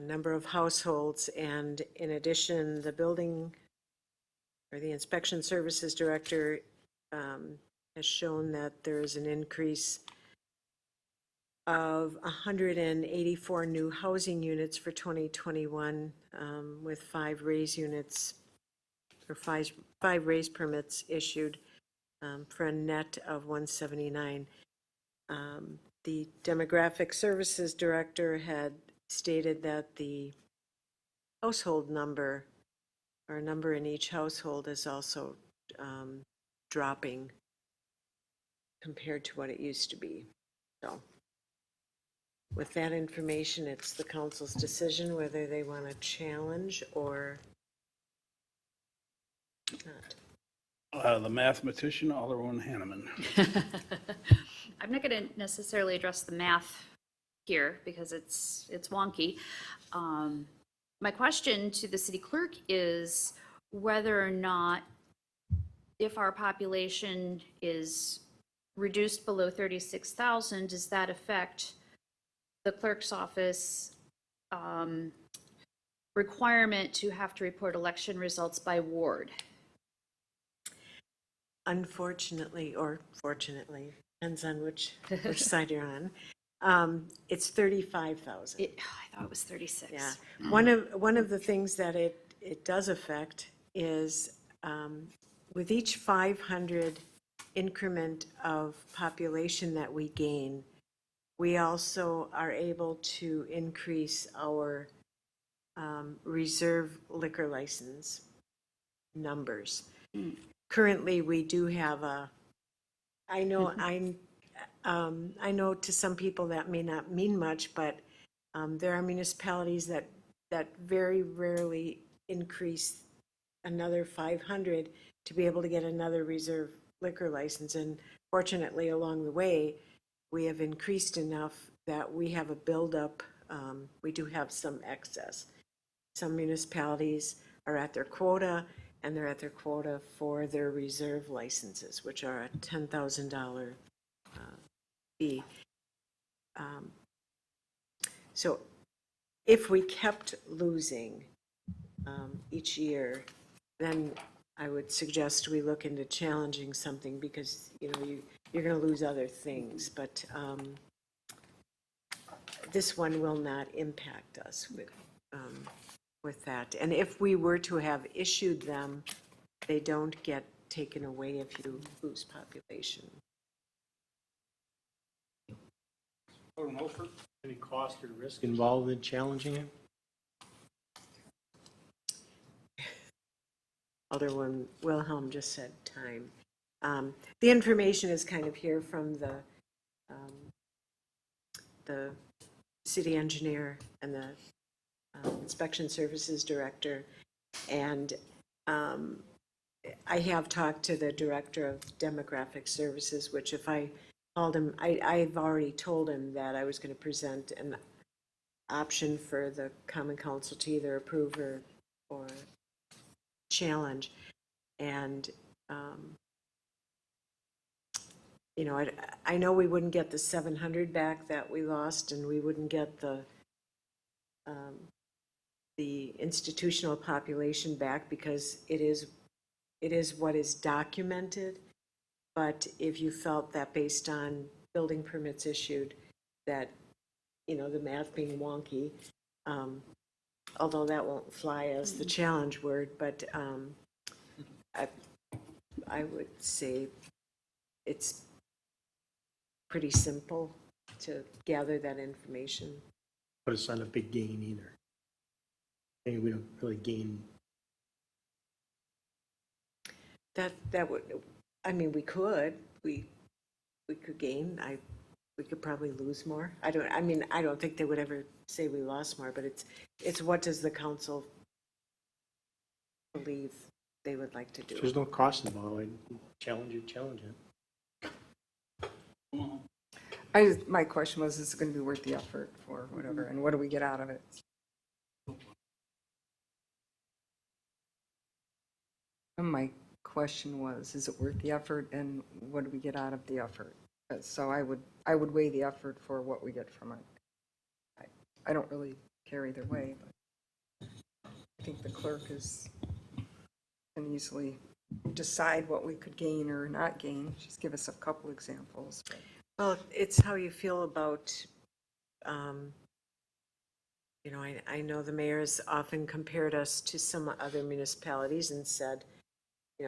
number of households, and in addition, the building or the inspection services director has shown that there is an increase of 184 new housing units for 2021, with 5 raise units or five raise permits issued for a net of 179. The demographic services director had stated that the household number, or number in each household, is also dropping compared to what it used to be. So with that information, it's the council's decision whether they want to challenge or not. The mathematician, Alderman Hanneman. I'm not going to necessarily address the math here because it's wonky. My question to the city clerk is whether or not, if our population is reduced below 36,000, does that affect the clerk's office requirement to have to report election results by ward? Unfortunately, or fortunately, depends on which side you're on, it's 35,000. I thought it was 36. Yeah. One of the things that it does affect is with each 500 increment of population that we gain, we also are able to increase our reserve liquor license numbers. Currently, we do have I know to some people that may not mean much, but there are municipalities that very rarely increase another 500 to be able to get another reserve liquor license. And fortunately, along the way, we have increased enough that we have a buildup. We do have some excess. Some municipalities are at their quota, and they're at their quota for their reserve licenses, which are a $10,000 fee. So if we kept losing each year, then I would suggest we look into challenging something because, you're going to lose other things. But this one will not impact us with that. And if we were to have issued them, they don't get taken away if you lose population. Any cost or risk involved in challenging it? Alderman Wilhelm just said time. The information is kind of here from the city engineer and the inspection services director. And I have talked to the director of demographic services, which if I called him, I've already told him that I was going to present an option for the common council to either approve or challenge. And I know we wouldn't get the 700 back that we lost, and we wouldn't get the institutional population back because it is what is documented. But if you felt that based on building permits issued, that the math being wonky, although that won't fly as the challenge word, but I would say it's pretty simple to gather that information. But it's not a big gain either. I mean, we don't really gain. That would, we could gain. We could probably lose more. I don't think they would ever say we lost more, but it's what does the council believe they would like to do? There's no cost involved. Challenge it. My question was, is it going to be worth the effort for whatever, and what do we get out of it? And my question was, is it worth the effort, and what do we get out of the effort? So I would weigh the effort for what we get from it. I don't really care either way, but I think the clerk can easily decide what we could gain or not gain. Just give us a couple examples. Well, it's how you feel about, I know the mayor has often compared us to some other municipalities and said,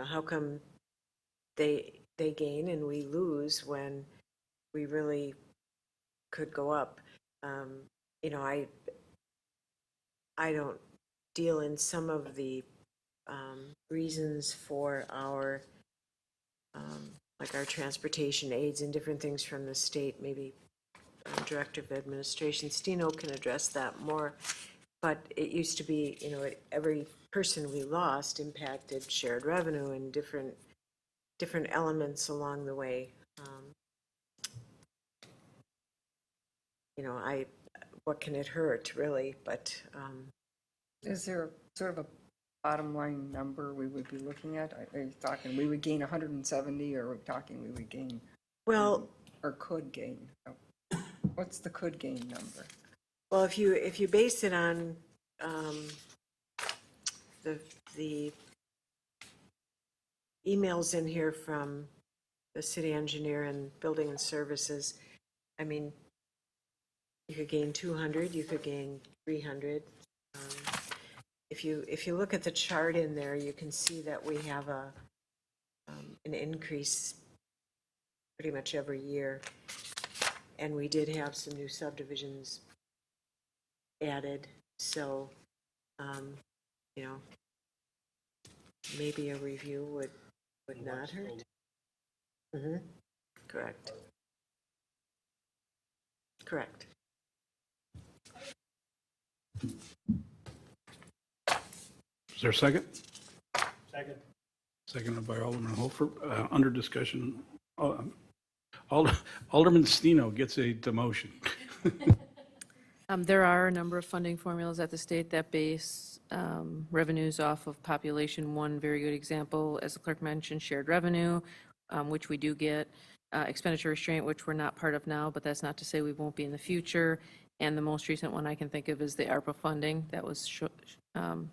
how come they gain and we lose when we really could go up? I don't deal in some of the reasons for our like our transportation aids and different things from the state, maybe Director of Administration Steno can address that more. But it used to be, every person we lost impacted shared revenue and different elements along the way. What can it hurt, really? But Is there sort of a bottom line number we would be looking at? Are you talking we would gain 170, or are we talking we would gain, well, or could gain? What's the could gain number? well, if you base it on the emails in here from the city engineer and building and services, I mean, you could gain 200, you could gain 300. If you look at the chart in there, you can see that we have an increase pretty much every year. And we did have some new subdivisions added, so, maybe a review would not hurt. Mm-hmm. Correct. Correct. Is there a second? Second. Seconded by Alderman Hofer. Under discussion, Alderman Steno gets a demotion. There are a number of funding formulas at the state that base revenues off of population. One very good example, as the clerk mentioned, shared revenue, which we do get, expenditure restraint, which we're not part of now, but that's not to say we won't be in the future. And the most recent one I can think of is the ARPA funding that was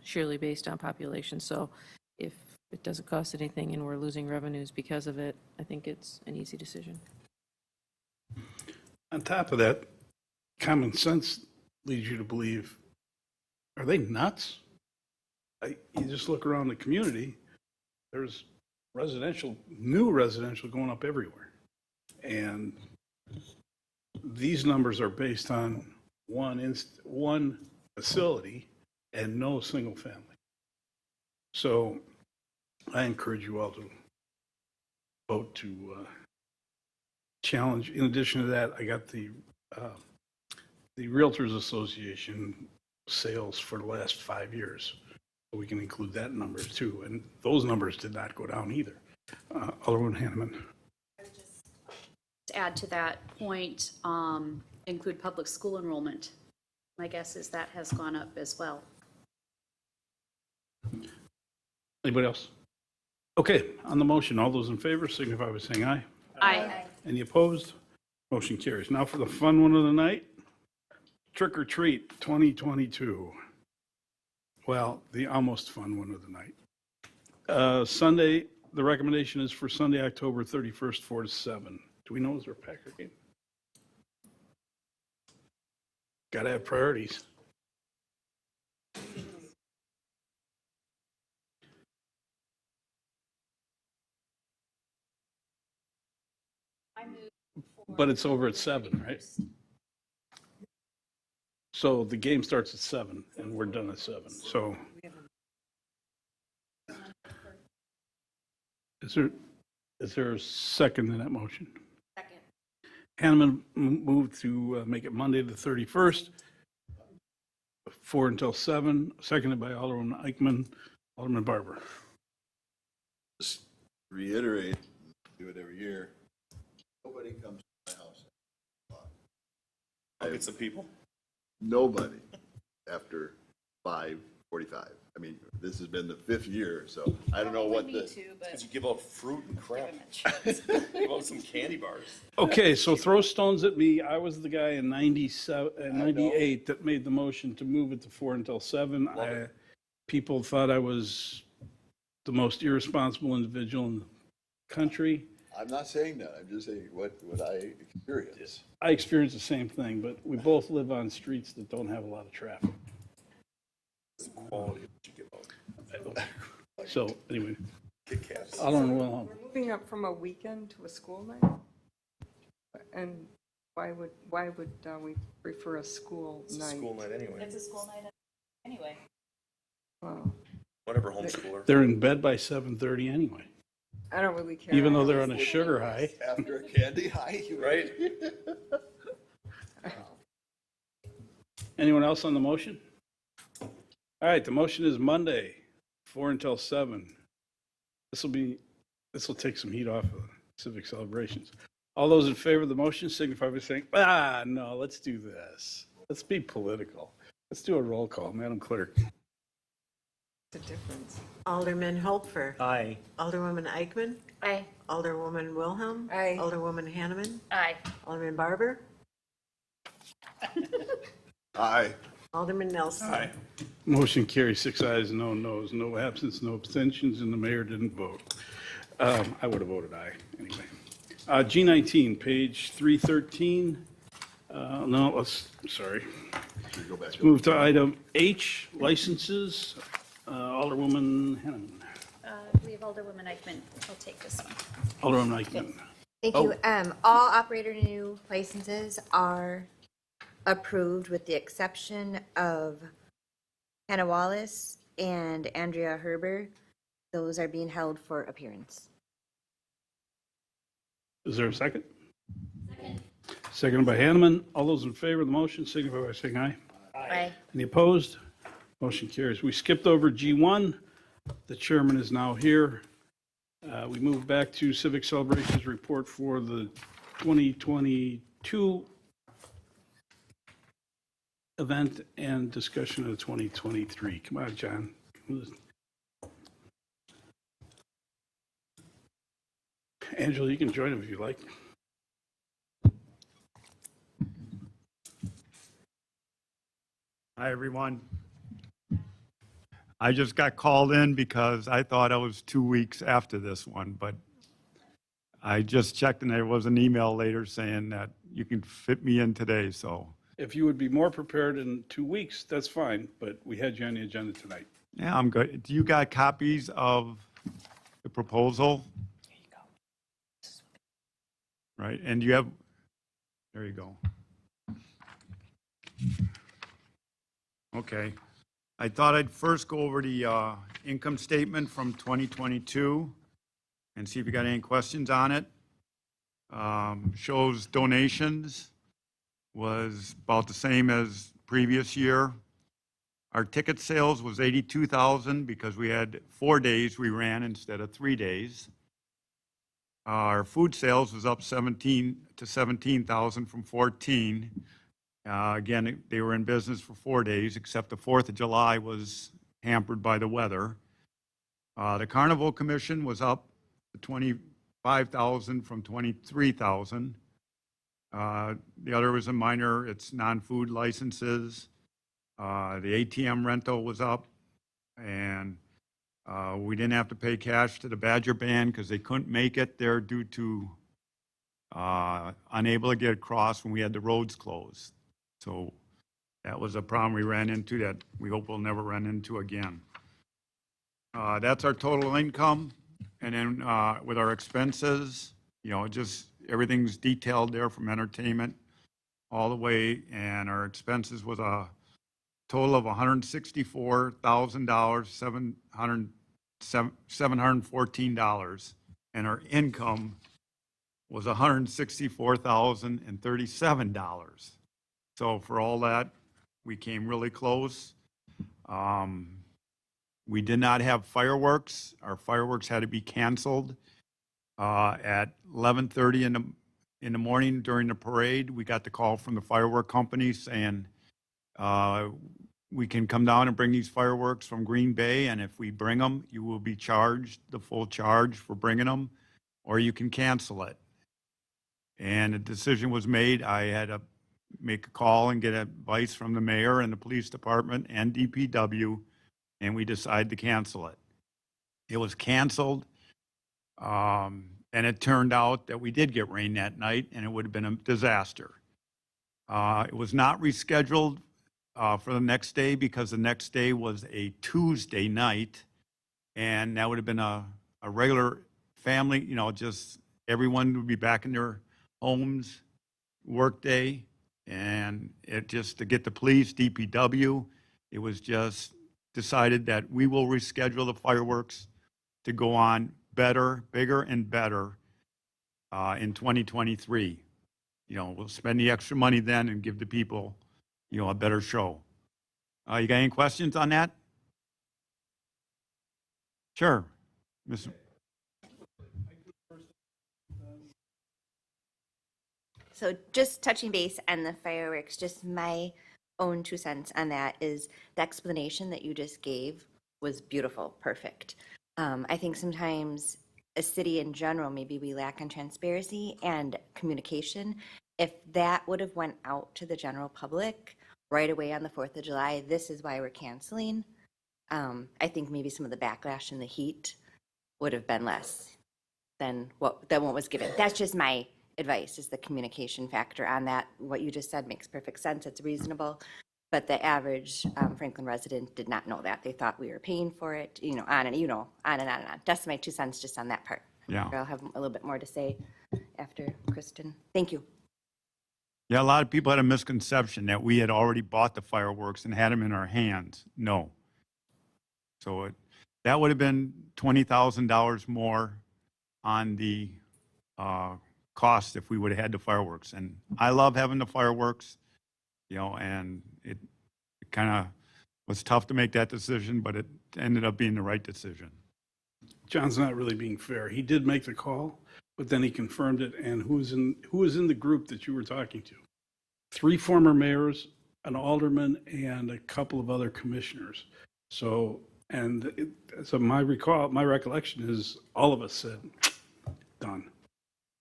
surely based on population. So if it doesn't cost anything and we're losing revenues because of it, I think it's an easy decision. On top of that, common sense leads you to believe, are they nuts? You just look around the community, there's new residential going up everywhere. And these numbers are based on one facility and no single family. So I encourage you all to vote to challenge. In addition to that, I got the Realtors Association sales for the last 5 years. So we can include that number too. And those numbers did not go down either. Alderman Hanneman. To add to that point, include public school enrollment. My guess is that has gone up as well. Anybody else? Okay, on the motion, all those in favor signify by saying aye. Aye. Any opposed? Motion carries. Now for the fun one of the night, Trick or Treat 2022. Well, the almost fun one of the night. Sunday, the recommendation is for Sunday, October 31st, 4 to 7. Do we know, is there a Packer game? Got to have priorities. But it's over at 7, right? So the game starts at 7 and we're done at 7. So is there a second in that motion? Second. Hanneman moved to make it Monday the 31st, 4 until 7, seconded by Alderman Eichmann. Alderman Barber. Just reiterate, do it every year. Nobody comes to my house. I'll get some people. Nobody after 5:45. I mean, this has been the 5th year, so I don't know what the. Did you give out fruit and crap? Give out some candy bars. Okay, so throw stones at me. I was the guy in 98 that made the motion to move it to 4 until 7. People thought I was the most irresponsible individual in the country. I'm not saying that. I'm just saying what I experienced. I experienced the same thing, but we both live on streets that don't have a lot of traffic. Quality that you give out. So anyway, Kit Kats. Alderman Wilhelm. We're moving up from a weekend to a school night? And why would we prefer a school It's a night? school night anyway. It's a school night anyway. Wow. Whatever, homeschooler. They're in bed by 7:30 anyway. I don't really care. even though they're on a sugar high. After a candy high, right? Anyone else on the motion? All right, the motion is Monday, 4 until 7. This will take some heat off of civic celebrations. All those in favor of the motion signify by saying, no, let's do this. Let's be political. Let's do a roll call, Madam Clerk. The difference. Alderman Holfer. Aye. Alderwoman Eichmann. Aye. Alderwoman Wilhelm. Aye. Alderwoman Hanneman. Aye. Alderman Barber. Aye. Alderman Nelson. Motion carries 6 ayes, no noes, no absence, no abstentions, and the mayor didn't vote. I would have voted aye anyway. G19, page 313. Sorry. Should we go back Let's to- move to item H, licenses. Alderwoman Hanneman. I believe Alderwoman Eichmann will take this one. Alderwoman Eichmann. Thank you. All operator new licenses are approved with the exception of Hannah Wallace and Andrea Herber. Those are being held for appearance. Is there a second? Seconded by Hanneman. All those in favor of the motion signify by saying aye. Aye. Any opposed? Motion carries. We skipped over G1. The chairman is now here. We move back to Civic Celebrations report for the 2022 event and discussion of the 2023. Come on, John. Angela, you can join him if you like. Hi, everyone. I just got called in because I thought I was 2 weeks after this one, but I just checked and there was an email later saying that you can fit me in today, so. If you would be more prepared in 2 weeks, that's fine, but we had you on the agenda tonight. Yeah, I'm good. Do you got copies of the proposal? Here you go. Right, and you have, there you go. Okay. I thought I'd first go over the income statement from 2022 and see if you got any questions on it. Shows donations was about the same as previous year. Our ticket sales was 82,000 because we had 4 days we ran instead of 3 days. Our food sales was up 17,000 from 14. Again, they were in business for 4 days, except the 4th of July was hampered by the weather. The Carnival Commission was up to 25,000 from 23,000. The other was a minor, it's non-food licenses. The ATM rental was up, and we didn't have to pay cash to the Badger Band because they couldn't make it there due to unable to get across when we had the roads closed. So that was a problem we ran into that we hope we'll never run into again. That's our total income. And then with our expenses, just everything's detailed there from entertainment all the way. And our expenses was a total of $164,000, $714. And our income was $164,037. So for all that, we came really close. We did not have fireworks. Our fireworks had to be canceled. At 11:30 in the morning during the parade, we got the call from the firework company saying, we can come down and bring these fireworks from Green Bay, and if we bring them, you will be charged the full charge for bringing them, or you can cancel it. And a decision was made. I had to make a call and get advice from the mayor and the police department and DPW, and we decided to cancel it. It was canceled, and it turned out that we did get rain that night, and it would have been a disaster. It was not rescheduled for the next day because the next day was a Tuesday night, and that would have been a regular family, just everyone would be back in their homes, work day, and it just to get the police, DPW, it was just decided that we will reschedule the fireworks to go on better, bigger and better in 2023. We'll spend the extra money then and give the people, a better show. You got any questions on that? Sure. Miss. So just touching base on the fireworks, just my own 2 cents on that is the explanation that you just gave was beautiful, perfect. I think sometimes a city in general, maybe we lack on transparency and communication. If that would have went out to the general public right away on the 4th of July, this is why we're canceling. I think maybe some of the backlash and the heat would have been less than what was given. That's just my advice, is the communication factor on that. What you just said makes perfect sense. It's reasonable. But the average Franklin resident did not know that. They thought we were paying for it, on and on and on and on. That's my 2 cents just on that part. Yeah. I'll have a little bit more to say after Kristen. Thank you. Yeah, a lot of people had a misconception that we had already bought the fireworks and had them in our hands. No. So that would have been $20,000 more on the cost if we would have had the fireworks. And I love having the fireworks, and it kind of was tough to make that decision, but it ended up being the right decision. John's not really being fair. He did make the call, but then he confirmed it. And who was in the group that you were talking to? 3 former mayors, an alderman, and a couple of other commissioners. So my recollection is all of us said, done.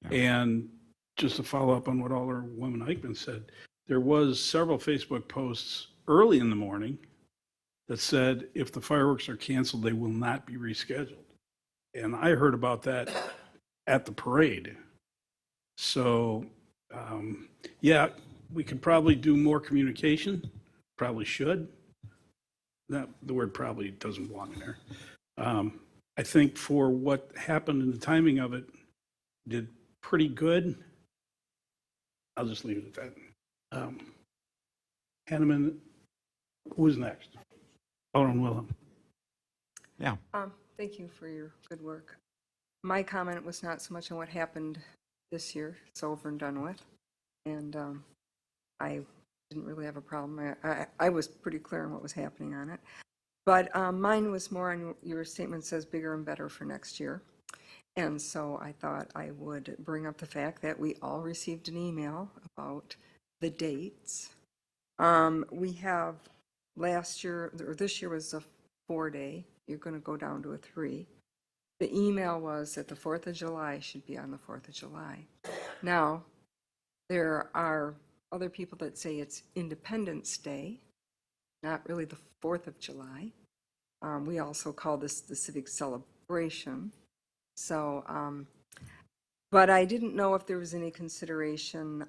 Yeah. And just to follow up on what Alderwoman Eichman said, there was several Facebook posts early in the morning that said if the fireworks are canceled, they will not be rescheduled. And I heard about that at the parade. So, yeah, we could probably do more communication, probably should. The word probably doesn't belong in there. I think for what happened and the timing of it, did pretty good. I'll just leave it at that. Hanneman, who's next? Alderman Willem. Yeah. Thank you for your good work. My comment was not so much on what happened this year. It's over and done with. And I didn't really have a problem. I was pretty clear on what was happening on it. But mine was more on your statement says bigger and better for next year. And so I thought I would bring up the fact that we all received an email about the dates. We have last year, or this year was a 4-day. You're going to go down to a 3. The email was that the 4th of July should be on the 4th of July. Now, there are other people that say it's Independence Day, not really the 4th of July. We also call this the civic celebration. So, but I didn't know if there was any consideration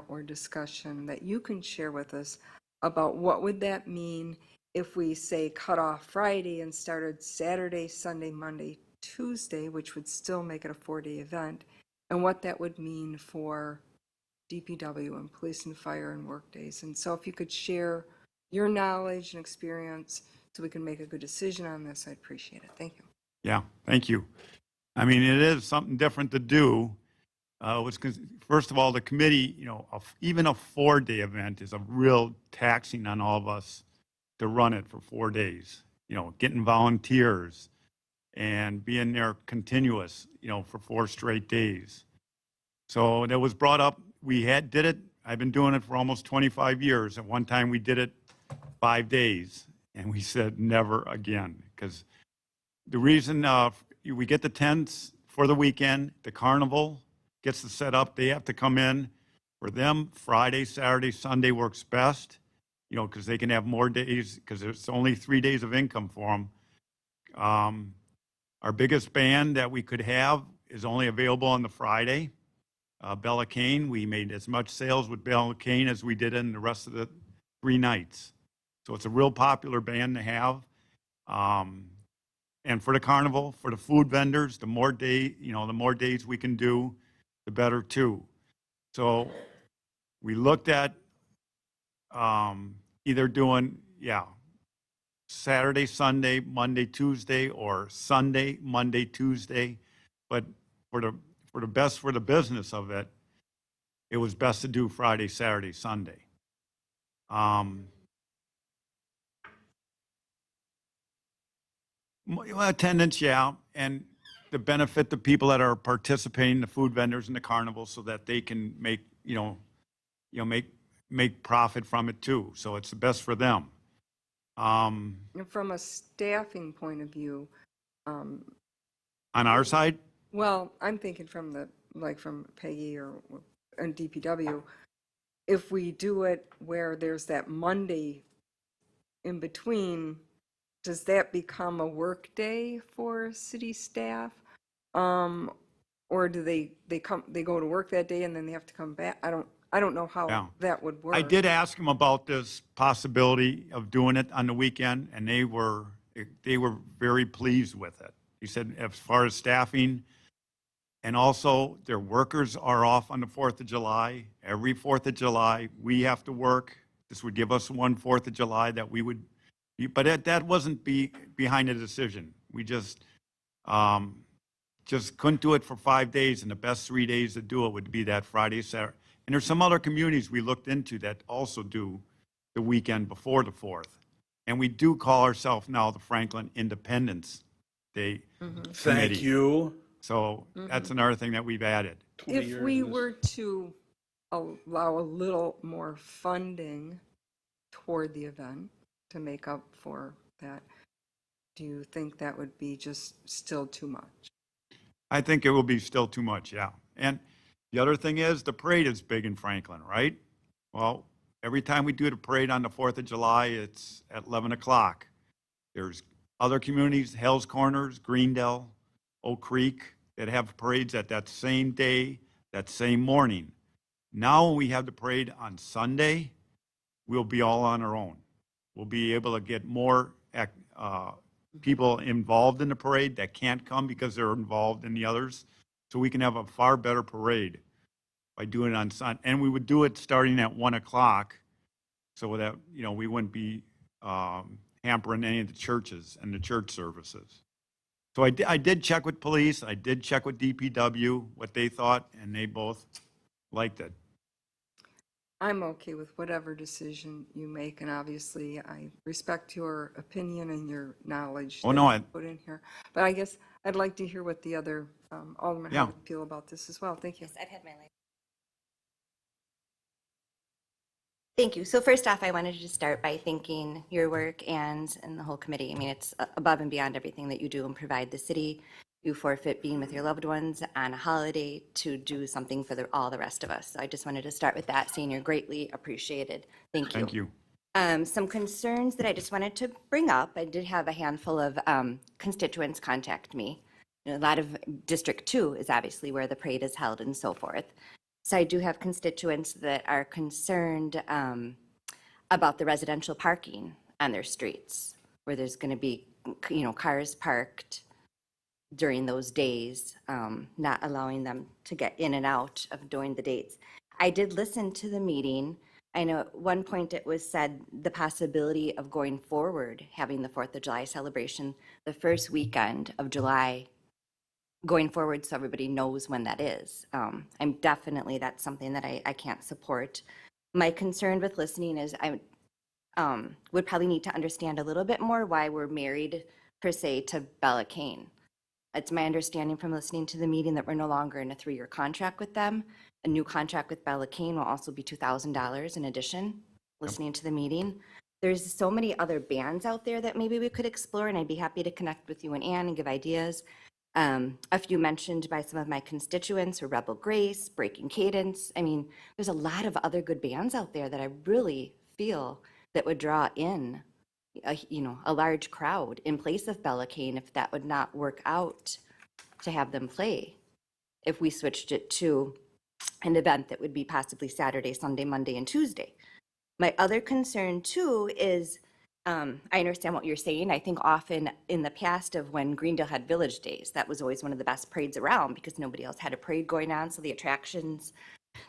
or discussion that you can share with us about what would that mean if we say cut off Friday and started Saturday, Sunday, Monday, Tuesday, which would still make it a 4-day event, and what that would mean for DPW and police and fire and work days. And so if you could share your knowledge and experience so we can make a good decision on this, I'd appreciate it. Thank you. Yeah, thank you. I mean, it is something different to do. First of all, the committee, even a 4-day event is a real taxing on all of us to run it for 4 days. Getting volunteers and being there continuous, for 4 straight days. So that was brought up. We did it. I've been doing it for almost 25 years. At one time, we did it 5 days, and we said never again, because the reason we get the tents for the weekend, the carnival gets to set up, they have to come in. For them, Friday, Saturday, Sunday works best, because they can have more days, because it's only 3 days of income for them. Our biggest band that we could have is only available on the Friday. Bella Cane, we made as much sales with Bella Cane as we did in the rest of the 3 nights. So it's a real popular band to have. And for the carnival, for the food vendors, the more days we can do, the better too. So we looked at either doing, Saturday, Sunday, Monday, Tuesday, or Sunday, Monday, Tuesday. But for the best for the business of it, it was best to do Friday, Saturday, Sunday. Well, attendance, yeah, and to benefit the people that are participating, the food vendors in the carnival, so that they can make, make profit from it too. So it's the best for them. And from a staffing point of view, On our side, well, I'm thinking from from Peggy or and DPW, if we do it where there's that Monday in between, does that become a work day for city staff? Or do they go to work that day and then they have to come back? I don't know Yeah. how that would work. I did ask them about this possibility of doing it on the weekend, and they were very pleased with it. He said, as far as staffing, and also their workers are off on the 4th of July. Every 4th of July, we have to work. This would give us one 4th of July that we would, but that wasn't behind the decision. We just couldn't do it for 5 days, and the best 3 days to do it would be that Friday, Saturday. And there's some other communities we looked into that also do the weekend before the 4th. And we do call ourselves now the Franklin Independence Day Committee. Thank you. So that's another thing that we've added. 20 If years we in this. were to allow a little more funding toward the event to make up for that, do you think that would be just still too much? I think it will be still too much, yeah. And the other thing is, the parade is big in Franklin, right? Well, every time we do the parade on the 4th of July, it's at 11 o'clock. There's other communities, Hell's Corners, Greendale, Oak Creek, that have parades at that same day, that same morning. Now, when we have the parade on Sunday, we'll be all on our own. We'll be able to get more people involved in the parade that can't come because they're involved in the others. So we can have a far better parade by doing it on Sunday. And we would do it starting at 1 o'clock so that, we wouldn't be hampering any of the churches and the church services. So I did check with police, I did check with DPW, what they thought, and they both liked it. I'm okay with whatever decision you make, and obviously I respect your opinion and your knowledge Oh, that no, you put in here. But I guess I'd like to hear what the other aldermen Yeah. how they feel about this as well. Thank you. Yes, I've had my life. Thank you. So first off, I wanted to start by thanking your work and the whole committee. I mean, it's above and beyond everything that you do and provide the city. You forfeit being with your loved ones on a holiday to do something for all the rest of us. So I just wanted to start with that, saying you're greatly appreciated. Thank you. Thank you. Some concerns that I just wanted to bring up. I did have a handful of constituents contact me. A lot of District 2 is obviously where the parade is held and so forth. So I do have constituents that are concerned about the residential parking on their streets, where there's going to be, cars parked during those days, not allowing them to get in and out of during the dates. I did listen to the meeting. I know at one point it was said the possibility of going forward, having the 4th of July celebration the first weekend of July going forward, so everybody knows when that is. I'm definitely, that's something that I can't support. My concern with listening is I would probably need to understand a little bit more why we're married, per se, to Bella Kane. It's my understanding from listening to the meeting that we're no longer in a 3-year contract with them. A new contract with Bella Kane will also be $2,000 in addition, listening to the meeting. There's so many other bands out there that maybe we could explore, and I'd be happy to connect with you and Ann and give ideas. A few mentioned by some of my constituents are Rebel Grace, Breaking Cadence. I mean, there's a lot of other good bands out there that I really feel that would draw in a large crowd in place of Bella Kane if that would not work out to have them play. If we switched it to an event that would be possibly Saturday, Sunday, Monday, and Tuesday. My other concern too is, I understand what you're saying. I think often in the past of when Greendale had Village Days, that was always one of the best parades around because nobody else had a parade going on. So the attractions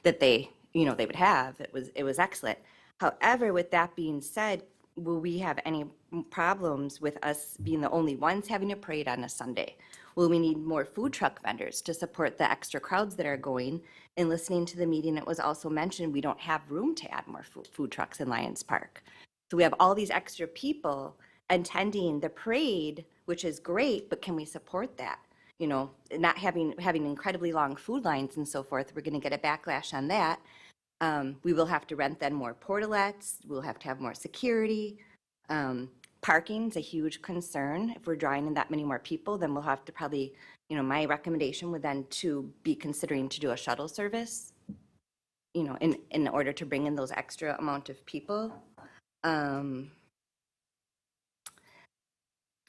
that they would have, it was excellent. However, with that being said, will we have any problems with us being the only ones having a parade on a Sunday? Will we need more food truck vendors to support the extra crowds that are going? And listening to the meeting, it was also mentioned we don't have room to add more food trucks in Lions Park. So we have all these extra people attending the parade, which is great, but can we support that? You know, not having incredibly long food lines and so forth, we're going to get a backlash on that. We will have to rent then more portalettes. We'll have to have more security. Parking's a huge concern. If we're drawing in that many more people, then we'll have to probably, you know, my recommendation would then to be considering to do a shuttle service, you know, in order to bring in those extra amount of people.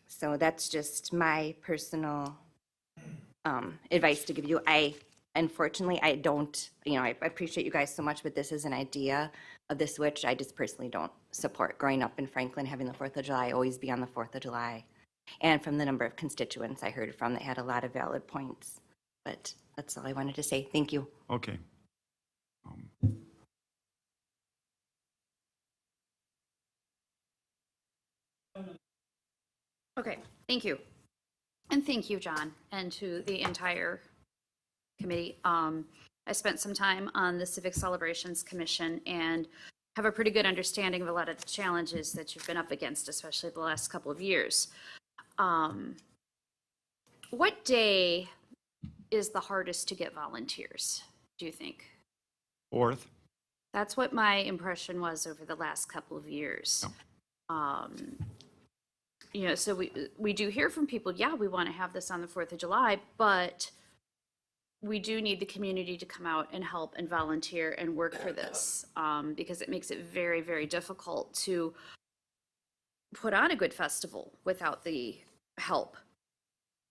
So that's just my personal advice to give you. Unfortunately, I don't, you know, I appreciate you guys so much, but this is an idea of the switch I just personally don't support. Growing up in Franklin, having the 4th of July always be on the 4th of July. And from the number of constituents I heard from that had a lot of valid points. But that's all I wanted to say. Thank you. Okay. Okay, thank you. And thank you, John, and to the entire committee. I spent some time on the Civic Celebrations Commission and have a pretty good understanding of a lot of the challenges that you've been up against, especially the last couple of years. What day is the hardest to get volunteers, do you think? 4th. That's what my impression was over the last couple of years. You know, so we do hear from people, yeah, we want to have this on the 4th of July, but we do need the community to come out and help and volunteer and work for this, because it makes it very, very difficult to put on a good festival without the help.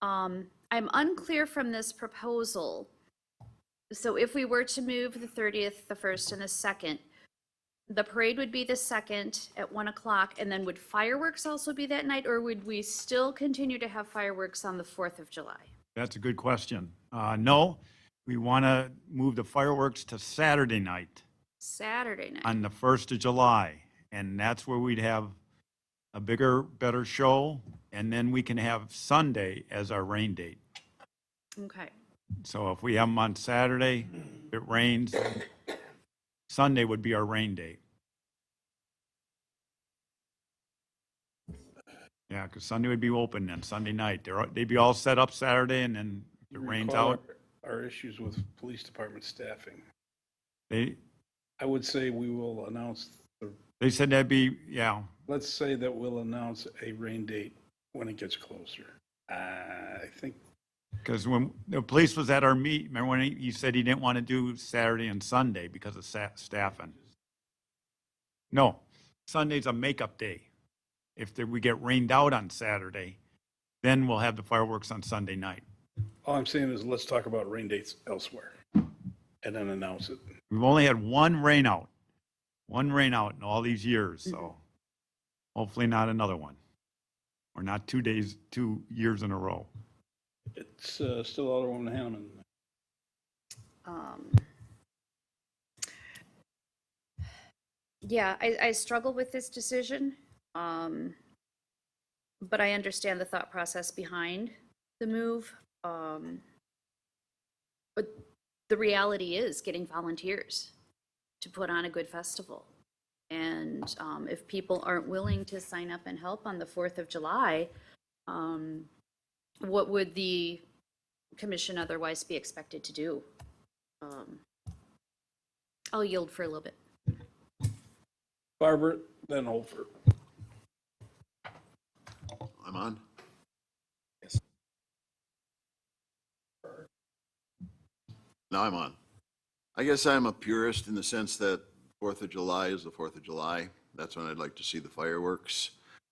I'm unclear from this proposal. So if we were to move the 30th, the 1st, and the 2nd, the parade would be the 2nd at 1 o'clock, and then would fireworks also be that night, or would we still continue to have fireworks on the 4th of July? That's a good question. No, we want to move the fireworks to Saturday night Saturday night. on the 1st of July. And that's where we'd have a bigger, better show. And then we can have Sunday as our rain date. Okay. So if we have them on Saturday, if it rains, Sunday would be our rain date. Yeah, because Sunday would be open then, Sunday night. They'd be all set up Saturday, and then if it rains Recall out, Our issues with police department staffing. they I would say we will announce, said that'd be, yeah, let's say that we'll announce a rain date when it gets closer. I think, because when the police was at our meet, remember when he said he didn't want to do Saturday and Sunday because of staffing? No, Sunday's a makeup day. If we get rained out on Saturday, then we'll have the fireworks on Sunday night. all I'm saying is let's talk about rain dates elsewhere and then announce it. We've only had one rain out in all these years, so hopefully not another one. Or not 2 years in a row. It's still Alderwoman Hanneman. Yeah, I struggle with this decision, but I understand the thought process behind the move. But the reality is getting volunteers to put on a good festival. And if people aren't willing to sign up and help on the 4th of July, what would the commission otherwise be expected to do? I'll yield for a little bit. Barbara, then Holford. I'm on. Now I'm on. I guess I'm a purist in the sense that 4th of July is the 4th of July. That's when I'd like to see the fireworks.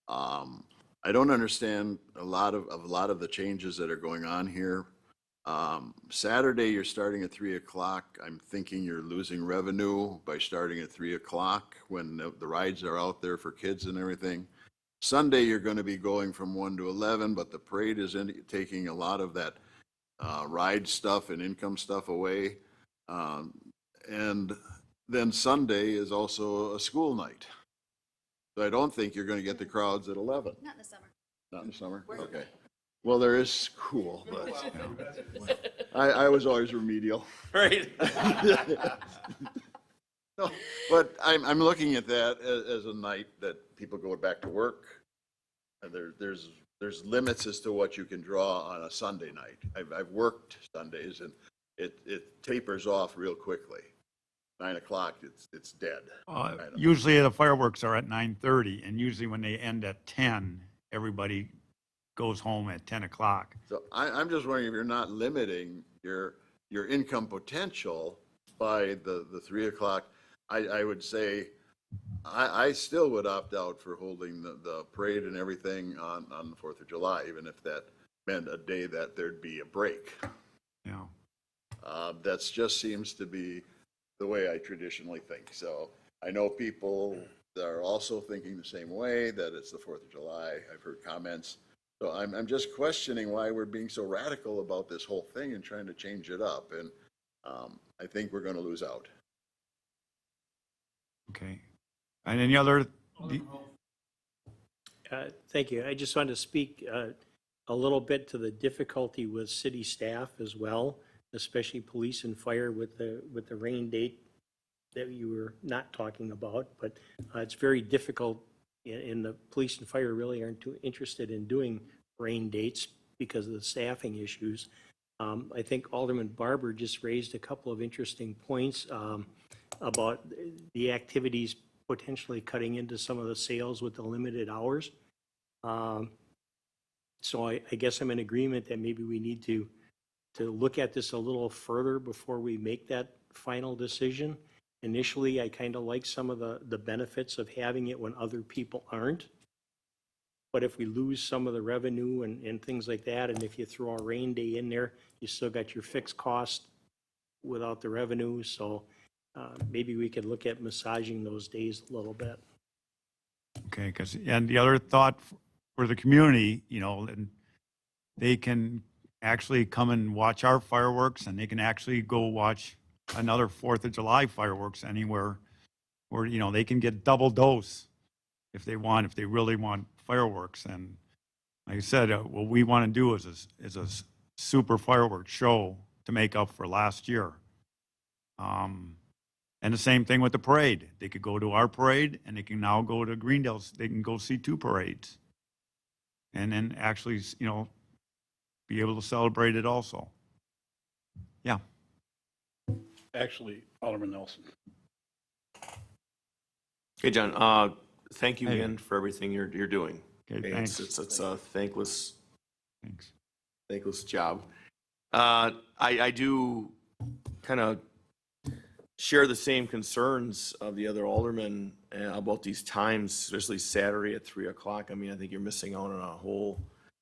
I don't understand a lot of the changes that are going on here. Saturday, you're starting at 3 o'clock. I'm thinking you're losing revenue by starting at 3 o'clock when the rides are out there for kids and everything. Sunday, you're going to be going from 1 to 11, but the parade is taking a lot of that ride stuff and income stuff away. And then Sunday is also a school night. So I don't think you're going to get the crowds at 11. Not in the summer. Not in the summer? Okay. Well, there is school, but I was always remedial. Right. No, but I'm looking at that as a night that people go back to work. And there's limits as to what you can draw on a Sunday night. I've worked Sundays and it tapers off real quickly. 9 o'clock, it's dead. Usually the fireworks are at 9:30, and usually when they end at 10, everybody goes home at 10 o'clock. So I'm just wondering if you're not limiting your income potential by the 3 o'clock. I would say, I still would opt out for holding the parade and everything on the 4th of July, even if that meant a day that there'd be a break. Yeah. That's just seems to be the way I traditionally think. So I know people that are also thinking the same way, that it's the 4th of July. I've heard comments. So I'm just questioning why we're being so radical about this whole thing and trying to change it up. And I think we're going to lose out. Okay. And any other, Thank you. I just wanted to speak a little bit to the difficulty with city staff as well, especially police and fire with the rain date that you were not talking about. But it's very difficult, and the police and fire really aren't too interested in doing rain dates because of the staffing issues. I think Alderman Barber just raised a couple of interesting points about the activities potentially cutting into some of the sales with the limited hours. So I guess I'm in agreement that maybe we need to look at this a little further before we make that final decision. Initially, I kind of like some of the benefits of having it when other people aren't. But if we lose some of the revenue and things like that, and if you throw a rain day in there, you still got your fixed cost without the revenue. So maybe we could look at massaging those days a little bit. okay, and the other thought for the community, and they can actually come and watch our fireworks, and they can actually go watch another 4th of July fireworks anywhere where, they can get double dose if they really want fireworks. And like I said, what we want to do is a super fireworks show to make up for last year. And the same thing with the parade. They could go to our parade, and they can now go to Greendale's. They can go see 2 parades. And then actually, be able to celebrate it also. Yeah. Actually, Alderman Nelson. Okay, John, thank you Hey. again for everything you're doing. Okay, It's thanks. it's a thankless Thanks. job. I do kind of share the same concerns of the other aldermen about these times, especially Saturday at 3 o'clock. I mean, I think you're missing out on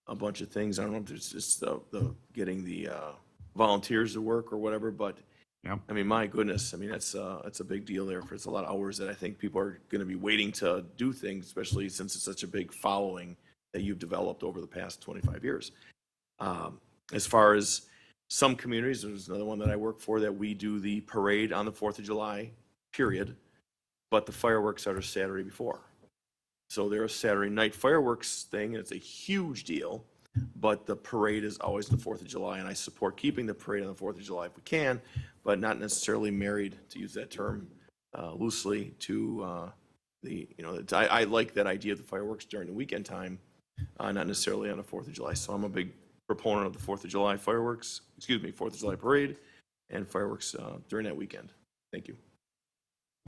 a bunch of things. I don't know if it's just the getting the volunteers to work or whatever, but Yep. I mean, my goodness, I mean, that's a big deal there. It's a lot of hours that I think people are going to be waiting to do things, especially since it's such a big following that you've developed over the past 25 years. As far as some communities, there's another one that I work for that we do the parade on the 4th of July, period, but the fireworks are the Saturday before. So they're a Saturday night fireworks thing, and it's a huge deal, but the parade is always the 4th of July, and I support keeping the parade on the 4th of July if we can, but not necessarily married, to use that term loosely, to I like that idea of the fireworks during the weekend time, not necessarily on the 4th of July. So I'm a big proponent of the 4th of July fireworks, 4th of July parade, and fireworks during that weekend. Thank you.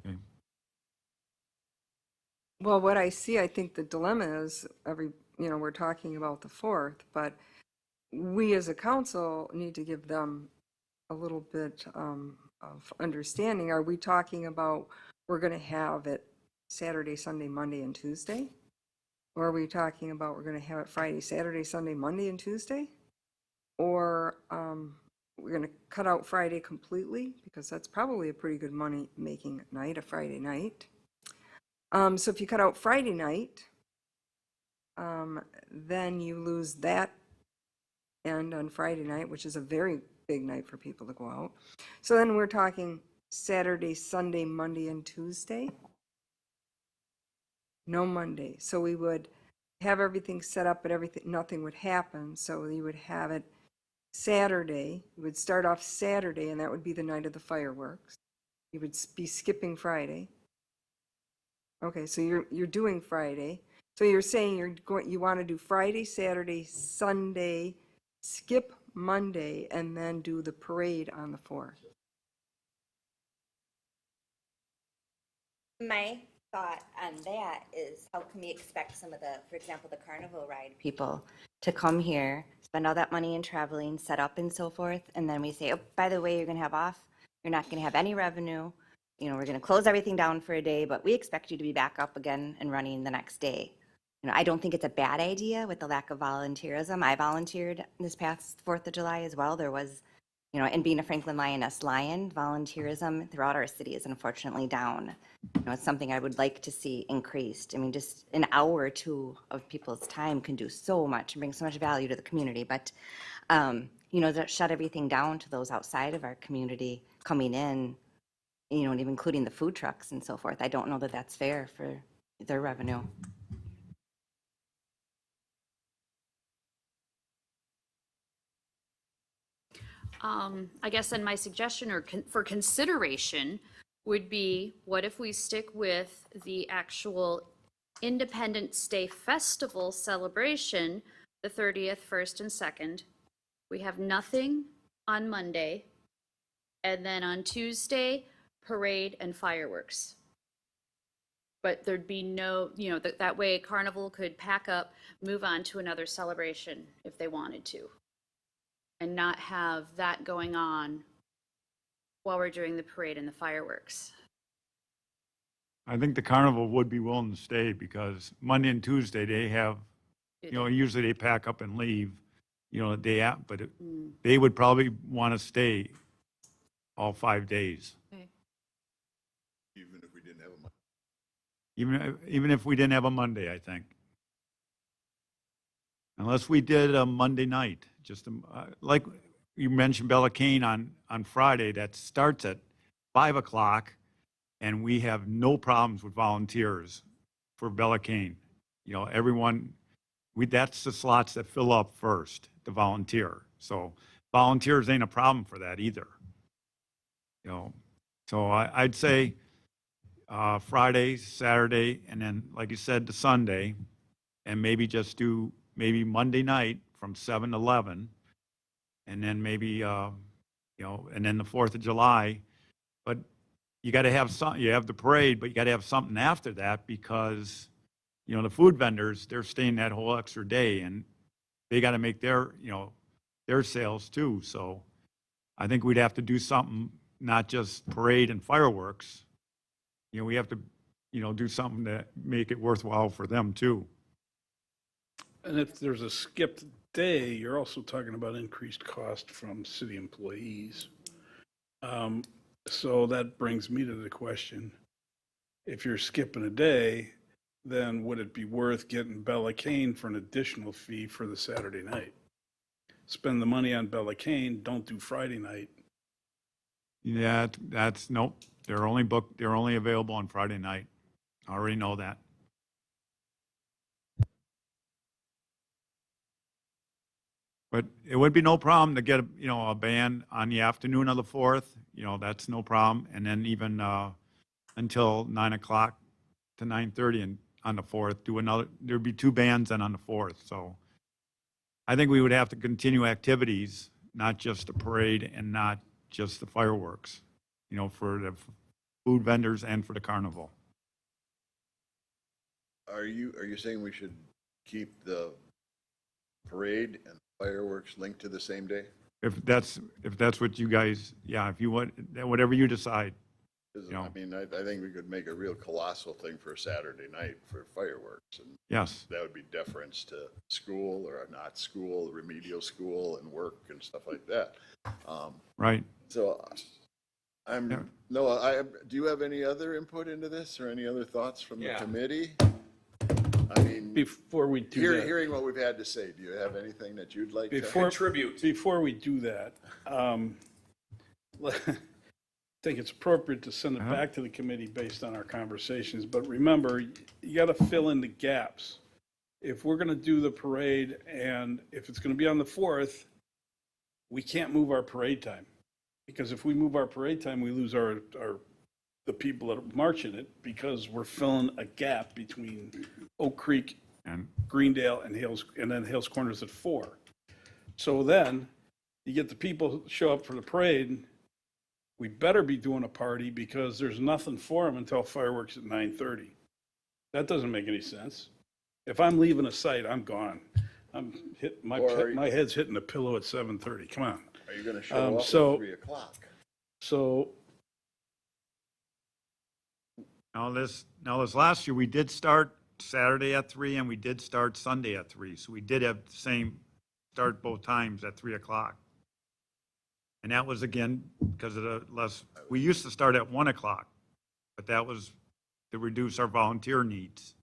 Okay. Well, what I see, I think the dilemma is we're talking about the 4th, but we as a council need to give them a little bit of understanding. Are we talking about we're going to have it Saturday, Sunday, Monday, and Tuesday? Or are we talking about we're going to have it Friday, Saturday, Sunday, Monday, and Tuesday? Or we're going to cut out Friday completely, because that's probably a pretty good money-making night, a Friday night. So if you cut out Friday night, then you lose that end on Friday night, which is a very big night for people to go out. So then we're talking Saturday, Sunday, Monday, and Tuesday. no Monday. So we would have everything set up, but nothing would happen. So you would have it Saturday, you would start off Saturday, and that would be the night of the fireworks. You would be skipping Friday. Okay, so you're doing Friday. So you're saying you want to do Friday, Saturday, Sunday, skip Monday, and then do the parade on the 4th. My thought on that is how can we expect some of the, for example, the carnival ride people to come here, spend all that money in traveling, set up and so forth, and then we say, oh, by the way, you're going to have off, you're not going to have any revenue, we're going to close everything down for a day, but we expect you to be back up again and running the next day. I don't think it's a bad idea with the lack of volunteerism. I volunteered this past 4th of July as well. There was, and being a Franklin Lioness Lion, volunteerism throughout our city is unfortunately down. It's something I would like to see increased. I mean, just an hour or two of people's time can do so much and bring so much value to the community. But, to shut everything down to those outside of our community coming in, and even including the food trucks and so forth, I don't know that that's fair for their revenue. I guess then my suggestion for consideration would be, what if we stick with the actual Independence Day Festival celebration, the 30th, 1st, and 2nd. We have nothing on Monday. And then on Tuesday, parade and fireworks. But there'd be no, that way Carnival could pack up, move on to another celebration if they wanted to. And not have that going on while we're doing the parade and the fireworks. I think the carnival would be willing to stay because Monday and Tuesday, they have, usually they pack up and leave, the day out, but they would probably want to stay all 5 days. Okay. Even if we didn't have a Monday. Even if we didn't have a Monday, I think. Unless we did a Monday night, just like you mentioned Bella Cane on Friday, that starts at 5 o'clock, and we have no problems with volunteers for Bella Cane. Everyone, that's the slots that fill up first, the volunteer. So volunteers ain't a problem for that either. So I'd say Friday, Saturday, and then, like you said, the Sunday, and maybe just do maybe Monday night from 7 to 11, and then maybe, and then the 4th of July. But you got to have some, you have the parade, but you got to have something after that because, the food vendors, they're staying that whole extra day and they got to make their, their sales too. So I think we'd have to do something, not just parade and fireworks. We have to, do something to make it worthwhile for them too. And if there's a skipped day, you're also talking about increased cost from city employees. So that brings me to the question, if you're skipping a day, then would it be worth getting Bella Cane for an additional fee for the Saturday night? Spend the money on Bella Cane, don't do Friday night. Yeah, nope. They're only available on Friday night. I already know that. But it would be no problem to get, a band on the afternoon of the 4th, that's no problem. And then even until 9 o'clock to 9:30 and on the 4th, there'd be 2 bands then on the 4th. So I think we would have to continue activities, not just the parade and not just the fireworks, for the food vendors and for the carnival. Are you saying we should keep the parade and fireworks linked to the same day? If that's what you guys, if you want, whatever you decide. 'Cause, I mean, I think we could make a real colossal thing for Saturday night for fireworks. And Yes. that would be deference to school or not school, remedial school and work and stuff like that. Right. So Yeah. Noah, do you have any other input into this or any other thoughts from the Yeah. committee? I mean, Before we do that. hearing what we've had to say, do you have anything that you'd like to? Before we do that, think it's appropriate to send it back to the committee based on our conversations. But remember, you got to fill in the gaps. If we're going to do the parade and if it's going to be on the 4th, we can't move our parade time. Because if we move our parade time, we lose the people that are marching it because we're filling a gap between Oak Creek, And Greendale, and then Hales Corners at 4. So then you get the people who show up for the parade. We better be doing a party because there's nothing for them until fireworks at 9:30. That doesn't make any sense. If I'm leaving a site, I'm gone. My head's hitting the pillow at 7:30. Come on. Are you going to show up so- at 3 o'clock? So now this last year, we did start Saturday at 3 and we did start Sunday at 3. So we did have the same start both times at 3 o'clock. And that was again, because of the we used to start at 1 o'clock, but that was to reduce our volunteer needs.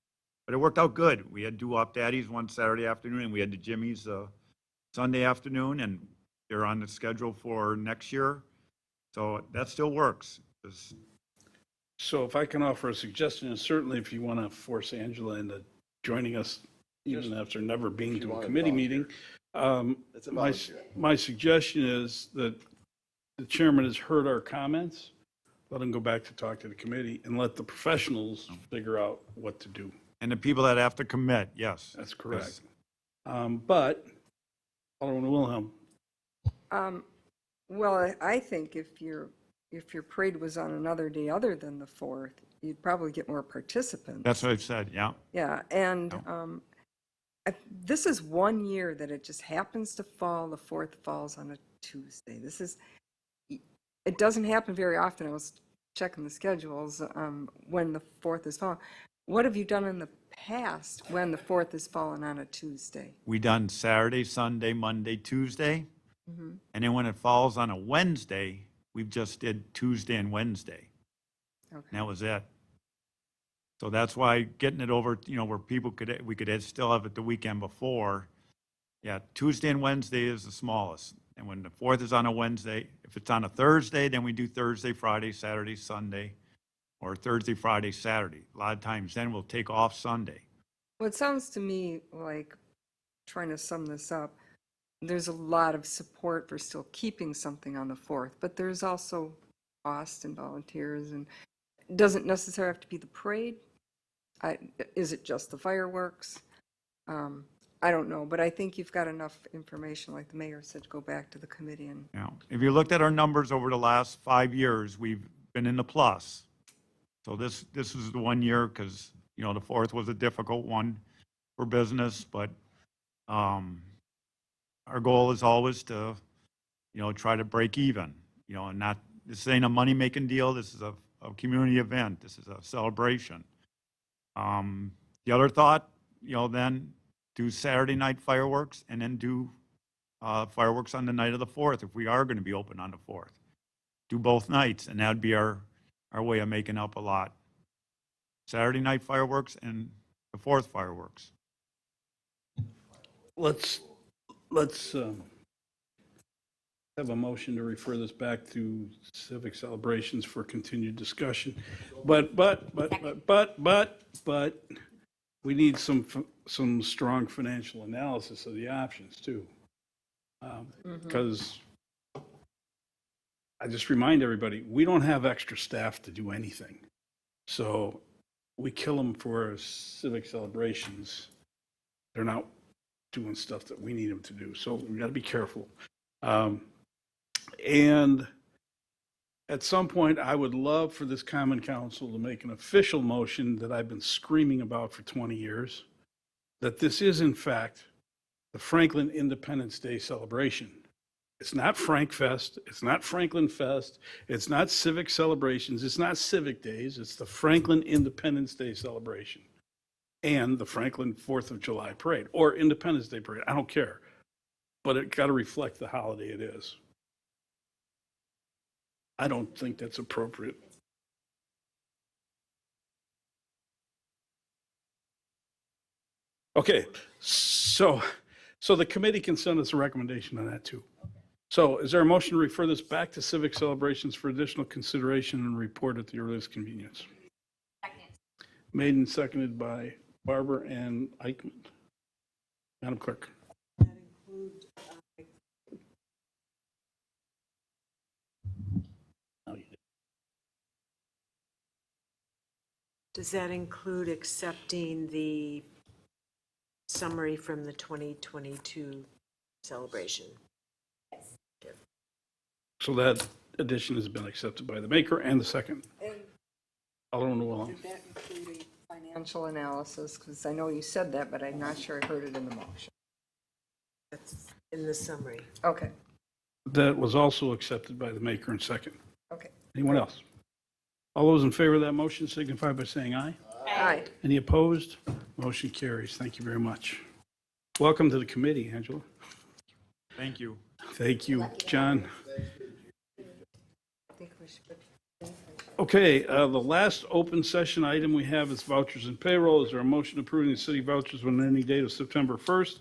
But it worked out good. We had Do-Wop Daddies one Saturday afternoon, and we had the Jimmys Sunday afternoon, and they're on the schedule for next year. So that still works. So if I can offer a suggestion, and certainly if you want to force Angela into joining us, even after never being to a committee meeting, It's a volunteer. my suggestion is that the chairman has heard our comments, let him go back to talk to the committee, and let the professionals figure out what to do. And the people that have to commit, yes. That's correct. But, Alderman Wilhelm, Well, I think if your parade was on another day other than the 4th, you'd probably get more participants. That's what I've said, yeah. Yeah, and this is one year that it just happens to fall, the 4th falls on a Tuesday. It doesn't happen very often. I was checking the schedules when the 4th is falling. What have you done in the past when the 4th is fallen on a Tuesday? We done Saturday, Sunday, Monday, Tuesday. And then when it falls on a Wednesday, we've just did Tuesday and Wednesday. Okay. And that was it. So that's why getting it over, where we could still have it the weekend before. Yeah, Tuesday and Wednesday is the smallest. And when the 4th is on a Wednesday, if it's on a Thursday, then we do Thursday, Friday, Saturday, Sunday, or Thursday, Friday, Saturday. A lot of times then we'll take off Sunday. Well, it sounds to me like, trying to sum this up, there's a lot of support for still keeping something on the 4th, but there's also cost and volunteers, and it doesn't necessarily have to be the parade. Is it just the fireworks? I don't know, but I think you've got enough information, like the mayor said, to go back to the committee and, If you looked at our numbers over the last 5 years, we've been in the plus. So this is the 1 year because, the 4th was a difficult one for business, but our goal is always to, try to break even, and not, this ain't a money-making deal. This is a community event. This is a celebration. The other thought, then do Saturday night fireworks and then do fireworks on the night of the 4th if we are going to be open on the 4th. Do both nights, and that'd be our way of making up a lot. Saturday night fireworks and the 4th fireworks. let's have a motion to refer this back to civic celebrations for continued discussion. But we need some strong financial analysis of the options too. Because I just remind everybody, we don't have extra staff to do anything. So we kill them for civic celebrations. They're not doing stuff that we need them to do. So we got to be careful. And at some point, I would love for this common council to make an official motion that I've been screaming about for 20 years, that this is in fact the Franklin Independence Day celebration. It's not Frank Fest. It's not Franklin Fest. It's not civic celebrations. It's not civic days. It's the Franklin Independence Day celebration and the Franklin 4th of July parade or Independence Day parade. I don't care, but it got to reflect the holiday it is. I don't think that's appropriate. Okay, so the committee can send us a recommendation on that too. So is there a motion to refer this back to civic celebrations for additional consideration and report at the earliest convenience? Made and seconded by Barber and Eichmann. Madam Clerk. That include, does that include accepting the summary from the 2022 celebration? So that addition has been accepted by the maker and the second. And Alderman Wilhelm. did that include a financial analysis? Because I know you said that, but I'm not sure I heard it in the motion. That's in the summary. Okay, That was also accepted by the maker and second. okay. Anyone else? All those in favor of that motion signify by saying aye. Aye. Any opposed? Motion carries. Thank you very much. Welcome to the committee, Angela. Thank you. Thank you, John. I think we should. Okay, the last open session item we have is vouchers and payroll. Is there a motion approving the city vouchers with an ending date of September 1st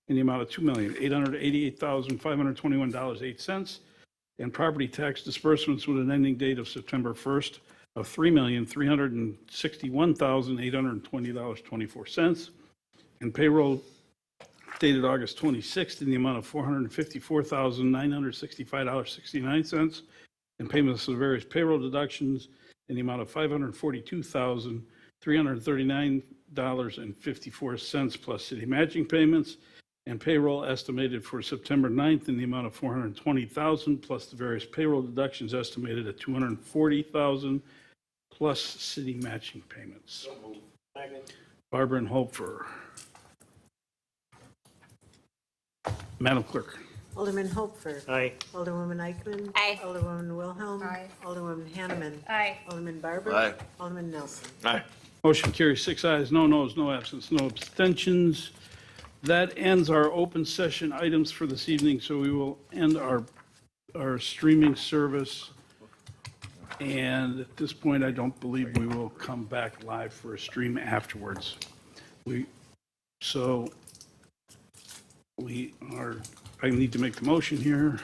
in the amount of $2,888,521.08 and property tax disbursements with an ending date of September 1st of $3,361,820.24 and payroll dated August 26th in the amount of $454,965.69 and payments of various payroll deductions in the amount of $542,339.54 plus city matching payments, and payroll estimated for September 9th in the amount of $420,000 plus the various payroll deductions estimated at $240,000 plus city matching payments. Barbara and Hopefer. Madam Clerk. Alderman Hopfer. Aye. Alderwoman Eichmann. Aye. Alderwoman Wilhelm. Aye. Alderwoman Hanneman. Aye. Alderman Barber. Aye. Alderman Nelson. Aye. Motion carries 6 ayes, no noes, no absence, no abstentions. That ends our open session items for this evening, so we will end our streaming service. And at this point, I don't believe we will come back live for a stream afterwards. I need to make the motion here.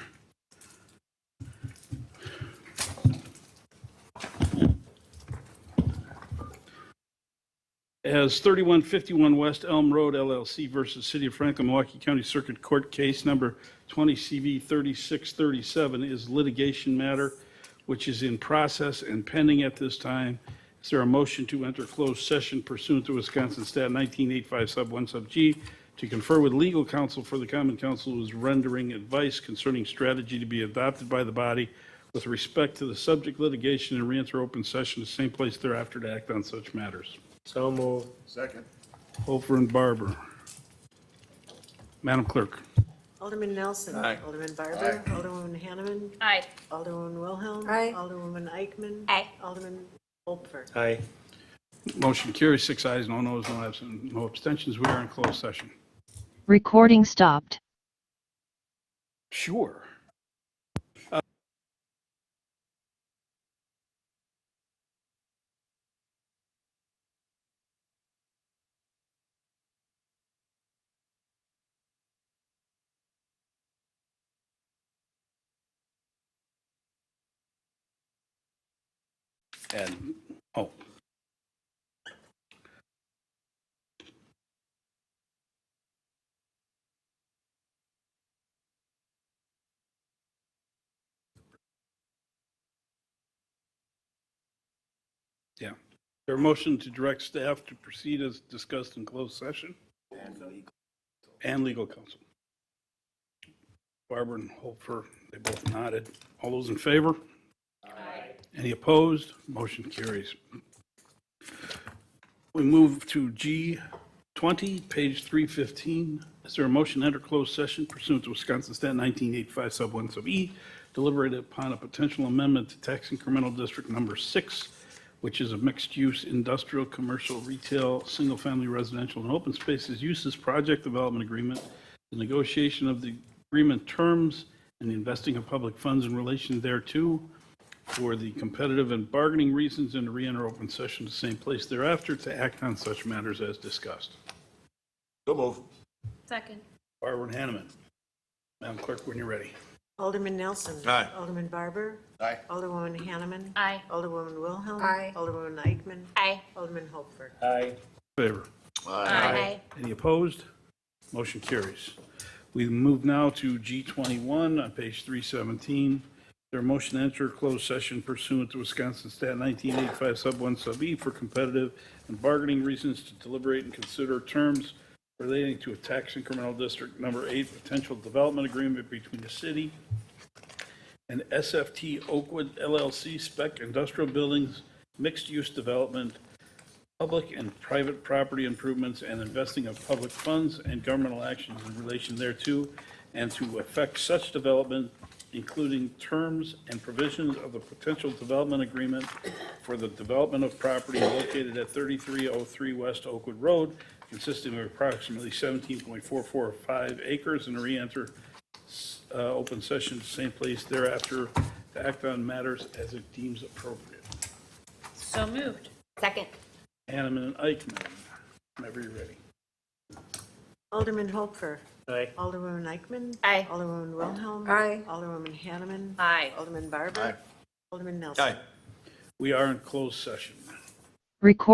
As 3151 West Elm Road LLC versus City of Franklin, Milwaukee County Circuit Court Case Number 20 CV 3637 is litigation matter, which is in process and pending at this time. Is there a motion to enter closed session pursuant to Wisconsin Stat 1985 sub 1 sub G to confer with legal counsel for the common council who is rendering advice concerning strategy to be adopted by the body with respect to the subject litigation and re-enter open session the same place thereafter to act on such matters? So move. Second. Hofer and Barber. Madam Clerk. Alderman Nelson. Aye. Alderman Barber. Alderwoman Hanneman. Aye. Alderwoman Wilhelm. Aye. Alderwoman Eichmann. Aye. Alderman Hopfer. Aye. Motion carries 6 ayes, no noes, no absent, no abstentions. We are in closed session. Recording stopped. Sure. And, oh. Yeah. There a motion to direct staff to proceed as discussed in closed session? And legal counsel. Barbara and Hofer, they both nodded. All those in favor? Aye. Any opposed? Motion carries. We move to G20, page 315. Is there a motion to enter closed session pursuant to Wisconsin Stat 1985 sub 1 sub E, deliberated upon a potential amendment to tax incremental district number 6, which is a mixed-use industrial, commercial, retail, single-family residential, and open spaces uses project development agreement, the negotiation of the agreement terms, and the investing of public funds in relation thereto for the competitive and bargaining reasons, and to re-enter open session the same place thereafter to act on such matters as discussed. So move. Second. Barbara and Hanneman. Madam Clerk, when you're ready. Alderman Nelson. Aye. Alderman Barber. Aye. Alderwoman Hanneman. Aye. Alderwoman Wilhelm. Aye. Alderwoman Eichman. Aye. Alderman Hopfer. Favor? Aye. Any opposed? Motion carries. We move now to G21 on page 317. Their motion to enter closed session pursuant to Wisconsin Stat 1985 sub 1 sub E for competitive and bargaining reasons to deliberate and consider terms relating to a tax incremental district number 8 potential development agreement between the city and SFT Oakwood LLC spec industrial buildings, mixed-use development, public and private property improvements, and investing of public funds and governmental actions in relation thereto, and to effect such development, including terms and provisions of the potential development agreement for the development of property located at 3303 West Oakwood Road, consisting of approximately 17.445 acres, and re-enter open session, same place thereafter, to act on matters as it deems appropriate. So moved. Second. Hanneman and Eichmann, whenever you're ready. Alderman Hopfer. Aye. Alderwoman Eichman. Aye. Alderwoman Wilhelm. Aye. Alderwoman Hanneman. Aye. Alderman Barber. Aye. Alderman Nelson. Aye. We are in closed session. Record.